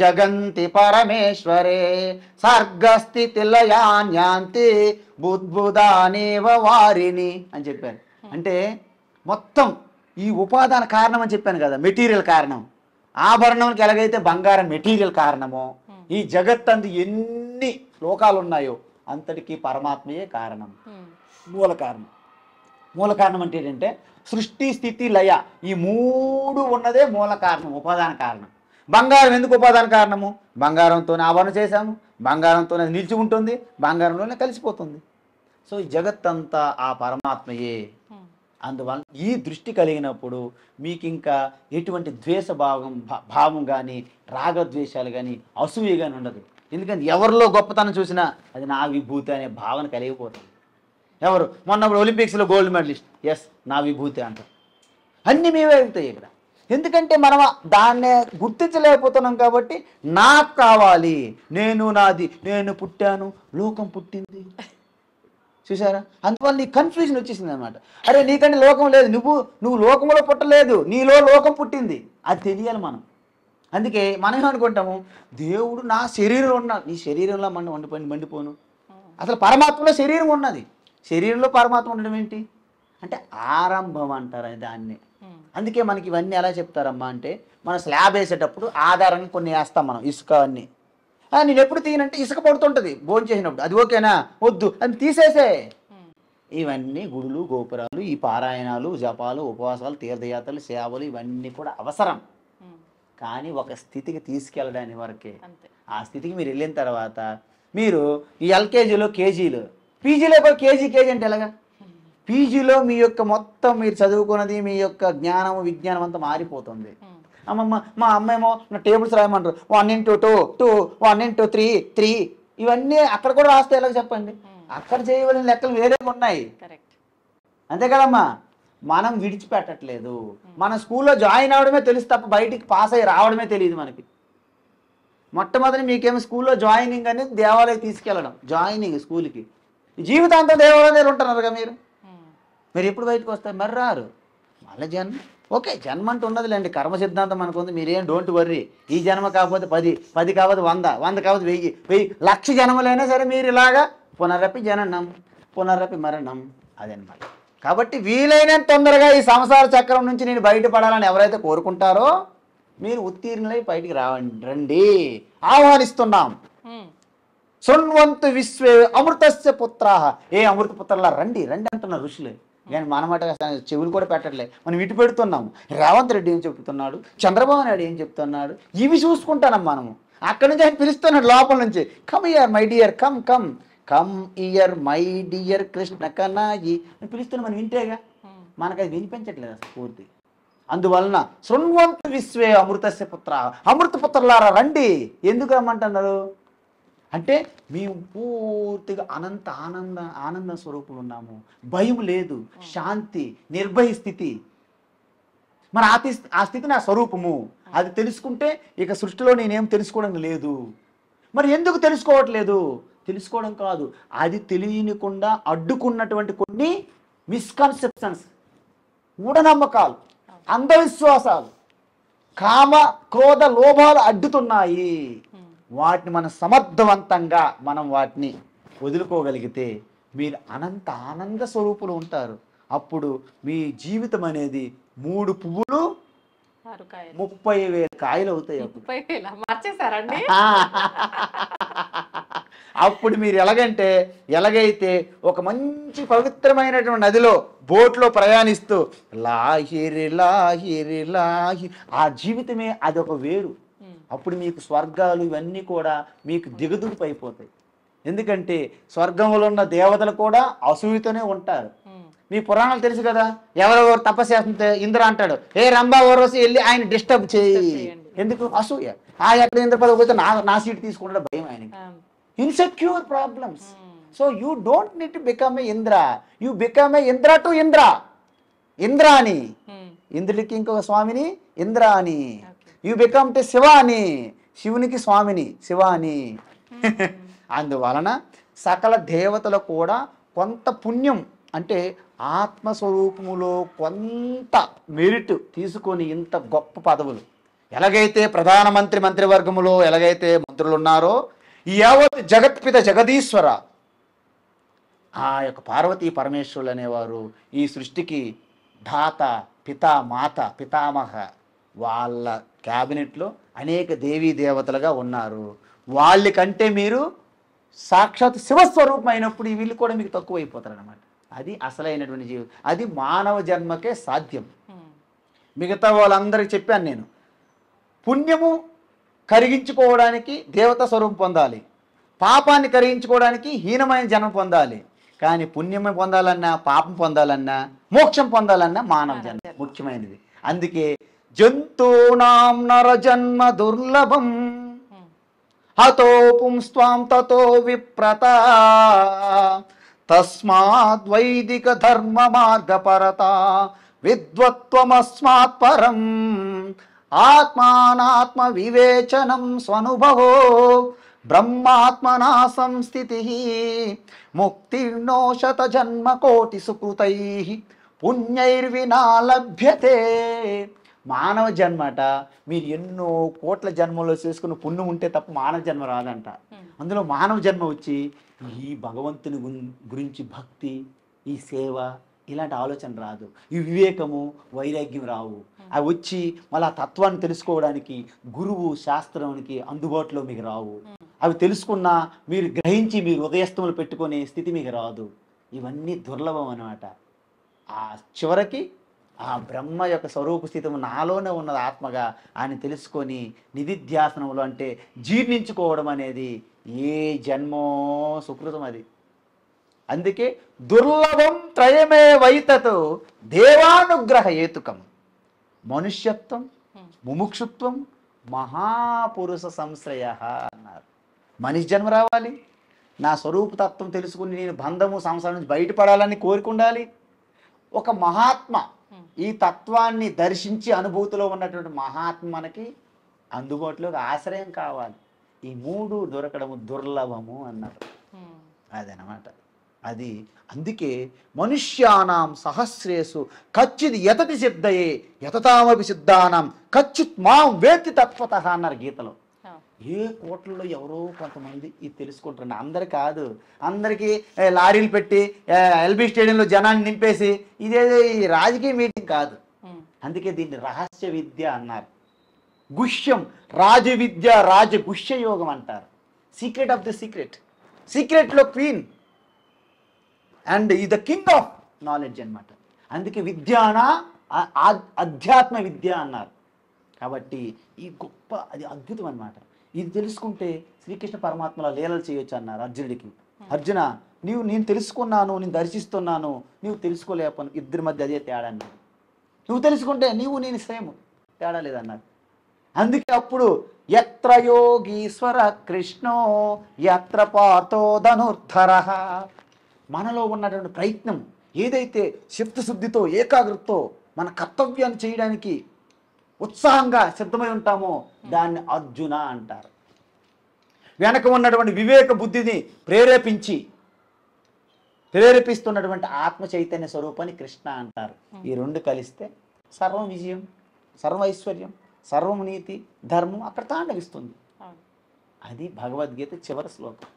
జగంతి పరమేశ్వరే సర్గస్థితిలయాన్యాంతి బుద్బుదానేవ వారిని అని చెప్పారు. అంటే మొత్తం ఈ ఉపాదాన కారణం అని చెప్పాను కదా, మెటీరియల్ కారణం. ఆభరణంకి ఎలాగైతే బంగారం మెటీరియల్ కారణమో, ఈ జగత్తందు ఎన్ని లోకాలు ఉన్నాయో అంతటికీ పరమాత్మయే కారణం, మూల కారణం. మూల కారణం అంటే ఏంటంటే సృష్టి, స్థితి, లయ, ఈ 3 ఉన్నదే మూల కారణం, ఉపాదాన కారణం. బంగారం ఎందుకు ఉపాదాన కారణము? బంగారంతోనే ఆభరణ చేశాము, బంగారంతోనే నిలిచి ఉంటుంది, బంగారంలోనే కలిసిపోతుంది. సో ఈ జగత్తంతా ఆ పరమాత్మయే. అందువల్ల ఈ దృష్టి కలిగినప్పుడు మీకు ఇంకా ఎటువంటి ద్వేష భావం కానీ, రాగద్వేషాలు కానీ, అసూయ కానీ ఉండదు. ఎందుకంటే ఎవరిలో గొప్పతనం చూసినా అది నా విభూతి అనే భావన కలిగిపోతుంది. ఎవరు మొన్న ఒలింపిక్స్లో గోల్డ్ మెడలిస్ట్, ఎస్ నా విభూతి అంటారు. అన్నీ మేమే అవుతాయి ఇక్కడ. ఎందుకంటే మనం దాన్నే గుర్తించలేకపోతున్నాం కాబట్టి నాకు కావాలి, నేను నాది, నేను పుట్టాను, లోకం పుట్టింది. చూసారా? అందువల్ల నీ కన్ఫ్యూజన్ వచ్చేసింది అనమాట. అరే నీకంటే లోకం లేదు, నువ్వు లోకంలో పుట్టలేదు, నీలో లోకం పుట్టింది. అది తెలియాలి మనం. అందుకే మనం ఏమనుకుంటాము, దేవుడు నా శరీరంలో ఉన్నాడు. నీ శరీరంలో మండిపోను. అసలు పరమాత్మలో శరీరం ఉన్నది. శరీరంలో పరమాత్మ ఉండడం ఏంటి అంటే ఆరంభం అంటారు దాన్ని. అందుకే మనకి ఇవన్నీ ఎలా చెప్తారమ్మా అంటే, మనం స్లాబ్ వేసేటప్పుడు ఆధారంగా కొన్ని వేస్తాం మనం, ఇసుక అన్నీ. నేను ఎప్పుడు తీయనంటే ఇసుక పడుతుంటుంది భోజనం చేసినప్పుడు, అది ఓకేనా, వద్దు అని తీసేసే. ఇవన్నీ గుడులు గోపురాలు, ఈ పారాయణాలు జపాలు ఉపవాసాలు తీర్థయాత్రలు సేవలు ఇవన్నీ కూడా అవసరం, కానీ ఒక స్థితికి తీసుకెళ్ళడానికి వరకే. ఆ స్థితికి మీరు వెళ్ళిన తర్వాత మీరు ఈ ఎల్కేజీలో కేజీలు, పీజీలో కేజీ అంటే ఎలాగా? పీజీలో మీ యొక్క మొత్తం మీరు చదువుకున్నది మీ యొక్క జ్ఞానం విజ్ఞానం అంతా మారిపోతుంది. అమ్మమ్మ మా అమ్మేమో నా టేబుల్స్ రాయమంటారు, 1 into 2 2 1 into 3 3, ఇవన్నీ అక్కడ కూడా రాస్తే ఎలాగ చెప్పండి? అక్కడ చేయవలసిన లెక్కలు వేరే ఉన్నాయి, అంతే కదమ్మా. మనం విడిచిపెట్టట్లేదు. మన స్కూల్లో జాయిన్ అవడమే తెలుసు తప్ప బయటికి పాస్ అయ్యి రావడమే తెలియదు మనకి. మొట్టమొదటి మీకేమో స్కూల్లో జాయినింగ్ అనేది దేవాలయం తీసుకెళ్ళడం, జాయినింగ్ స్కూల్కి. జీవితాంతం దేవాలయం దగ్గర ఉంటున్నారుగా మీరు ఎప్పుడు బయటకు వస్తారు? మరి రారు. మళ్ళీ జన్మ, ఓకే జన్మ అంటూ ఉన్నదిలేండి, కర్మ సిద్ధాంతం మనకు ఉంది, మీరేం డోంట్ వర్రీ. ఈ జన్మ కాకపోతే 10, 10 కాకపోతే 100, 100 కాకపోతే 1000, 1000 లక్ష జన్మలైనా సరే మీరు ఇలాగా పునరపి జననం పునరపి మరణం, అదనమాట. కాబట్టి వీలైనంత తొందరగా ఈ సంసార చక్రం నుంచి నేను బయటపడాలని ఎవరైతే కోరుకుంటారో మీరు ఉత్తీర్ణులై బయటికి రండి, ఆహ్వానిస్తున్నాం. శృణ్వంతు విశ్వే అమృతస్య పుత్రాః, ఏ అమృత పుత్రులా రండి రండి అంటున్నారు ఋషులే. కానీ మనమాట చెవులు కూడా పెట్టట్లే, మనం ఇటు పెడుతున్నాము. రేవంత్ రెడ్డి ఏం చెప్తున్నాడు, చంద్రబాబు నాయుడు ఏం చెప్తున్నాడు, ఇవి చూసుకుంటాం మనము. అక్కడి నుంచి ఆయన పిలుస్తున్నాడు లోపల నుంచి, come here my dear, come come come here my dear Krishna Kanhai అని పిలుస్తున్నా. మనం వింటేగా, మనకు అది వినిపించట్లేదు అసలు పూర్తి. అందువలన శృణ్వంతు విశ్వే అమృతస్య పుత్ర, అమృత పుత్రులారా రండి. ఎందుకు రమ్మంటున్నారు అంటే మేము పూర్తిగా అనంత ఆనంద స్వరూపులు ఉన్నాము, భయం లేదు, శాంతి, నిర్భయ స్థితి. మరి ఆ స్థితి నా స్వరూపము, అది తెలుసుకుంటే ఇక సృష్టిలో నేనేం తెలుసుకోవడం లేదు. మరి ఎందుకు తెలుసుకోవట్లేదు? తెలుసుకోవడం కాదు, అది తెలియనికుండా అడ్డుకున్నటువంటి కొన్ని మిస్కన్సెప్షన్స్, మూఢనమ్మకాలు, అంధవిశ్వాసాలు, కామ క్రోధ లోభాలు అడ్డుతున్నాయి. వాటిని మనం సమర్థవంతంగా వాటిని వదులుకోగలిగితే మీరు అనంత ఆనంద స్వరూపులు ఉంటారు. అప్పుడు మీ జీవితం అనేది 3 పువ్వులు 30,000 కాయలు అవుతాయి. అప్పుడు మీరు ఎలాగైతే ఒక మంచి పవిత్రమైనటువంటి నదిలో బోట్లో ప్రయాణిస్తూ లాహిరి లాహిరి లాహిరి, ఆ జీవితమే అదొక వేరు. అప్పుడు మీకు స్వర్గాలు ఇవన్నీ కూడా మీకు దిగదుడిపి అయిపోతాయి. ఎందుకంటే స్వర్గంలో ఉన్న దేవతలు కూడా అసూయతోనే ఉంటారు. మీ పురాణాలు తెలుసు కదా, ఎవరెవరు తపస్సు చేస్తుంటే ఇంద్ర అంటాడు, ఏ రంభా ఓర్వశి వెళ్ళి ఆయన డిస్టర్బ్ చేయి. ఎందుకు? అసూయ. ఎక్కడ ఇంద్ర పదవి పోతే నా సీట్ తీసుకుంటే భయం ఆయనకి. Insecure problems. So you don't need to become a Indra, you become a Indra to Indra. Indrani, ఇంద్రుడికి ఇంకొక స్వామిని Indrani. You become to Shivani, శివునికి స్వామిని శివాని. అందువలన సకల దేవతలు కూడా కొంత పుణ్యం అంటే ఆత్మస్వరూపములో కొంత మెరిట్ తీసుకొని ఇంత గొప్ప పదవులు, ఎలాగైతే ప్రధానమంత్రి మంత్రివర్గములో ఎలాగైతే మంత్రులు ఉన్నారో, ఈ యావత్ జగత్పిత జగదీశ్వర ఆ యొక్క పార్వతీ పరమేశ్వరులు అనేవారు ఈ సృష్టికి ధాత పిత మాత పితామహ, వాళ్ళ క్యాబినెట్లో అనేక దేవీ దేవతలుగా ఉన్నారు. వాళ్ళకంటే మీరు సాక్షాత్ శివస్వరూపం అయినప్పుడు వీళ్ళు కూడా మీకు తక్కువ అయిపోతారు అన్నమాట. అది అసలైనటువంటి జీవితం, అది మానవ జన్మకే సాధ్యం. మిగతా వాళ్ళందరికీ చెప్పాను నేను, పుణ్యము కరిగించుకోవడానికి దేవతా స్వరూపం పొందాలి, పాపాన్ని కరిగించుకోవడానికి హీనమైన జన్మ పొందాలి. కానీ పుణ్యమే పొందాలన్నా పాపం పొందాలన్నా మోక్షం పొందాలన్నా మానవ జన్మ ముఖ్యమైనది. అందుకే జంతూనాం నరజన్మ దుర్లభం హతో పుంస్త్వాం తతో విప్రత తస్మాద్ వైదిక ధర్మ మార్గపరత విద్వత్వమస్మాత్ పరం ఆత్మానాత్మ వివేచనం స్వనుభవో బ్రహ్మాత్మనా సంస్థితి ముక్తిర్నో శత జన్మ కోటి సుకృతై పుణ్యైర్వినా లభ్యతే. మానవ జన్మట మీరు ఎన్నో కోట్ల జన్మలో చేసుకున్న పుణ్యం ఉంటే తప్ప మానవ జన్మ రాదంట. అందులో మానవ జన్మ వచ్చి ఈ భగవంతుని గురించి భక్తి, ఈ సేవ, ఇలాంటి ఆలోచన రాదు, ఈ వివేకము వైరాగ్యం రావు. అవి వచ్చి మళ్ళీ ఆ తత్వాన్ని తెలుసుకోవడానికి గురువు శాస్త్రానికి అందుబాటులో మీకు రావు. అవి తెలుసుకున్నా మీరు గ్రహించి మీరు హృదయస్థములు పెట్టుకునే స్థితి మీకు రాదు. ఇవన్నీ దుర్లభం అన్నమాట. ఆ చివరికి ఆ బ్రహ్మ యొక్క స్వరూప స్థితి నాలోనే ఉన్నది ఆత్మగా ఆయన తెలుసుకొని నిధిధ్యాసనంలో అంటే జీర్ణించుకోవడం అనేది ఏ జన్మో సుకృతం అది. అందుకే దుర్లభం త్రయమే వైతత్ దేవానుగ్రహ ఏతుకం మనుష్యత్వం ముముక్షుత్వం మహాపురుష సంశ్రయ అన్నారు. మనిషి జన్మ రావాలి, నా స్వరూపతత్వం తెలుసుకుని నేను బంధము సంసారం నుంచి బయటపడాలని కోరుకుండాలి. ఒక మహాత్మ ఈ తత్వాన్ని దర్శించి అనుభూతిలో ఉన్నటువంటి మహాత్మ మనకి అందుబాటులోకి ఆశ్రయం కావాలి. ఈ మూడు దొరకడము దుర్లభము అన్నారు. అదనమాట అది. అందుకే మనుష్యానాం సహస్రేషు కచ్చిది యతతి సిద్ధయే యతతామపి సిద్ధానాం కచ్చిత్ మాం వేత్తి తత్వతః అన్నారు గీతలో. ఏ కోట్లలో ఎవరో కొంతమంది ఇది తెలుసుకుంటారండి. అందరు కాదు, అందరికీ లారీలు పెట్టి ఎల్బీ స్టేడియంలో జనాన్ని నింపేసి ఇదేదో ఈ రాజకీయ మీటింగ్ కాదు. అందుకే దీన్ని రహస్య విద్య అన్నారు. గుహ్యం రాజ విద్య రాజగుహ్య యోగం అంటారు. సీక్రెట్ ఆఫ్ ద సీక్రెట్, సీక్రెట్లో క్వీన్ అండ్ ఈ ద కింగ్ ఆఫ్ నాలెడ్జ్ అన్నమాట. అందుకే విద్యాన అధ్యాత్మ విద్య అన్నారు. కాబట్టి ఈ గొప్ప అది అద్భుతం అన్నమాట. ఇది తెలుసుకుంటే శ్రీకృష్ణ పరమాత్మల లీలలు చేయొచ్చు అన్నారు అర్జునుడికి. అర్జున నేను తెలుసుకున్నాను, నేను దర్శిస్తున్నాను, నువ్వు తెలుసుకోలేకపోను, ఇద్దరి మధ్య అదే తేడా అన్నారు. నువ్వు తెలుసుకుంటే నేను సేమ్, తేడా లేదన్నారు. అందుకే అప్పుడు యత్ర యోగీశ్వర కృష్ణో యత్ర పార్థో ధనుర్ధర, మనలో ఉన్నటువంటి ప్రయత్నం ఏదైతే చిత్తశుద్ధితో ఏకాగ్రతతో మన కర్తవ్యాన్ని చేయడానికి ఉత్సాహంగా సిద్ధమై ఉంటామో దాన్ని అర్జున అంటారు. వెనక ఉన్నటువంటి వివేక బుద్ధిని ప్రేరేపిస్తున్నటువంటి ఆత్మ చైతన్య స్వరూపాన్ని కృష్ణ అంటారు. ఈ రెండు కలిస్తే సర్వం విజయం, సర్వ ఐశ్వర్యం, సర్వం నీతి ధర్మం అక్కడ తాండవిస్తుంది. అది భగవద్గీత చివరి శ్లోకం.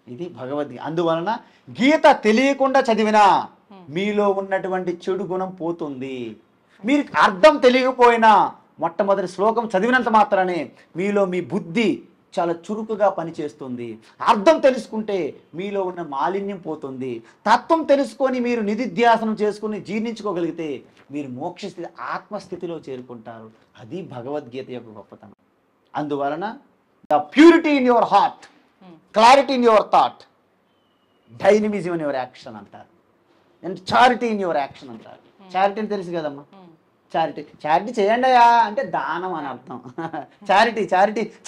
ఇది భగవద్గీత. అందువలన గీత తెలియకుండా చదివినా మీలో ఉన్నటువంటి చెడు గుణం పోతుంది. మీరు అర్థం తెలియకపోయినా మొట్టమొదటి శ్లోకం చదివినంత మాత్రానే మీలో మీ బుద్ధి చాలా చురుకుగా పనిచేస్తుంది. అర్థం తెలుసుకుంటే మీలో ఉన్న మాలిన్యం పోతుంది. తత్వం తెలుసుకొని మీరు నిధిధ్యాసనం చేసుకుని జీర్ణించుకోగలిగితే మీరు మోక్షస్థితి ఆత్మస్థితిలో చేరుకుంటారు. అది భగవద్గీత యొక్క గొప్పతనం. అందువలన the purity in your heart, clarity in your thought, dynamism in your action అంటారు, and charity in your action అంటారు. చారిటీ అని తెలుసు కదమ్మా, చారిటీ చేయండి అంటే దానం అని అర్థం.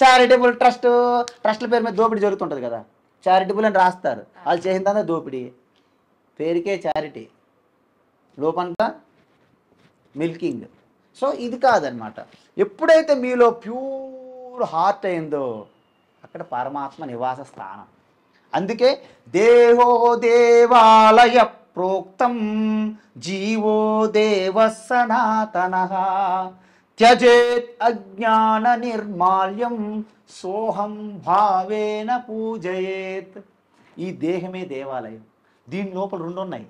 చారిటబుల్ ట్రస్ట్ల పేరు మీద దోపిడీ జరుగుతుంటుంది కదా, చారిటబుల్ అని రాస్తారు, వాళ్ళు చేసిందంతా దోపిడీ, పేరుకే చారిటీ, లోపంతా మిల్కింగ్. సో ఇది కాదనమాట. ఎప్పుడైతే మీలో ప్యూర్ హార్ట్ అయిందో అక్కడ పరమాత్మ నివాస స్థానం. అందుకే దేహో దేవాలయ ప్రోక్తం జీవో దేవ సనాతనః త్యజేత్ అజ్ఞాన నిర్మాల్యం సోహం భావేన పూజయేత్. ఈ దేహమే దేవాలయం. దీని లోపల రెండు ఉన్నాయి,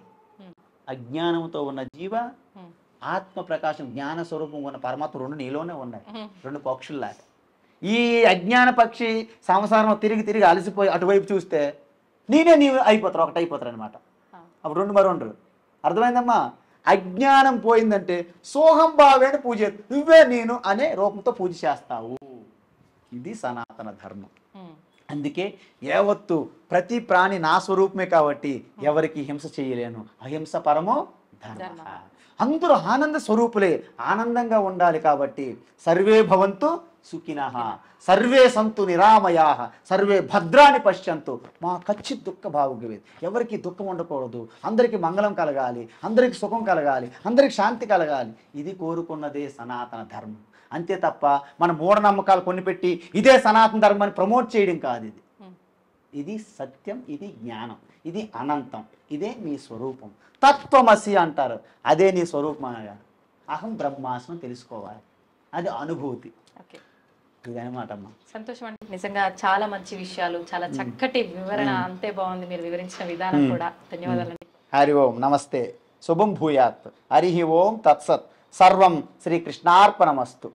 అజ్ఞానంతో ఉన్న జీవ, ఆత్మ ప్రకాశం జ్ఞాన స్వరూపం ఉన్న పరమాత్మ రెండు నీలోనే ఉన్నాయి, రెండు పక్షుల్లాగా. ఈ అజ్ఞాన పక్షి సంసారం తిరిగి అలసిపోయి అటువైపు చూస్తే నీవు అయిపోతారు, ఒకటి అయిపోతారు అనమాట. అప్పుడు రెండు మరొండ్రు. అర్థమైందమ్మా? అజ్ఞానం పోయిందంటే సోహం భావేన పూజ, నువ్వే నేను అనే రూపంతో పూజ చేస్తావు. ఇది సనాతన ధర్మం. అందుకే యావత్తు ప్రతి ప్రాణి నా స్వరూపమే కాబట్టి ఎవరికి హింస చేయలేను, అహింస పరమో ధర్మ. అందరూ ఆనంద స్వరూపులే, ఆనందంగా ఉండాలి. కాబట్టి సర్వే భవంతు సుఖినః సర్వే సంతు నిరామయాః సర్వే భద్రాన్ని పశ్యంతు మా కచ్చిత్ దుఃఖ భావుగ్యవేత్. ఎవరికి దుఃఖం ఉండకూడదు, అందరికీ మంగళం కలగాలి, అందరికి సుఖం కలగాలి, అందరికి శాంతి కలగాలి. ఇది కోరుకున్నదే సనాతన ధర్మం. అంతే తప్ప మన మూఢనమ్మకాలు కొన్ని పెట్టి ఇదే సనాతన ధర్మాన్ని ప్రమోట్ చేయడం కాదు. ఇది సత్యం, ఇది జ్ఞానం, ఇది అనంతం, ఇదే నీ స్వరూపం. తత్వమసి అంటారు, అదే నీ స్వరూపం అనగా అహం బ్రహ్మాస్మి తెలుసుకోవాలి, అది అనుభూతి. ఇదనమాట అమ్మా. సంతోషం అండి, నిజంగా చాలా మంచి విషయాలు, చాలా చక్కటి వివరణ, అంతే బాగుంది మీరు వివరించిన విధానం కూడా. ధన్యవాదాలండి. హరి ఓం నమస్తే, శుభం భూయాత్. హరి ఓం తత్సత్. సర్వం శ్రీకృష్ణార్పణమస్తు.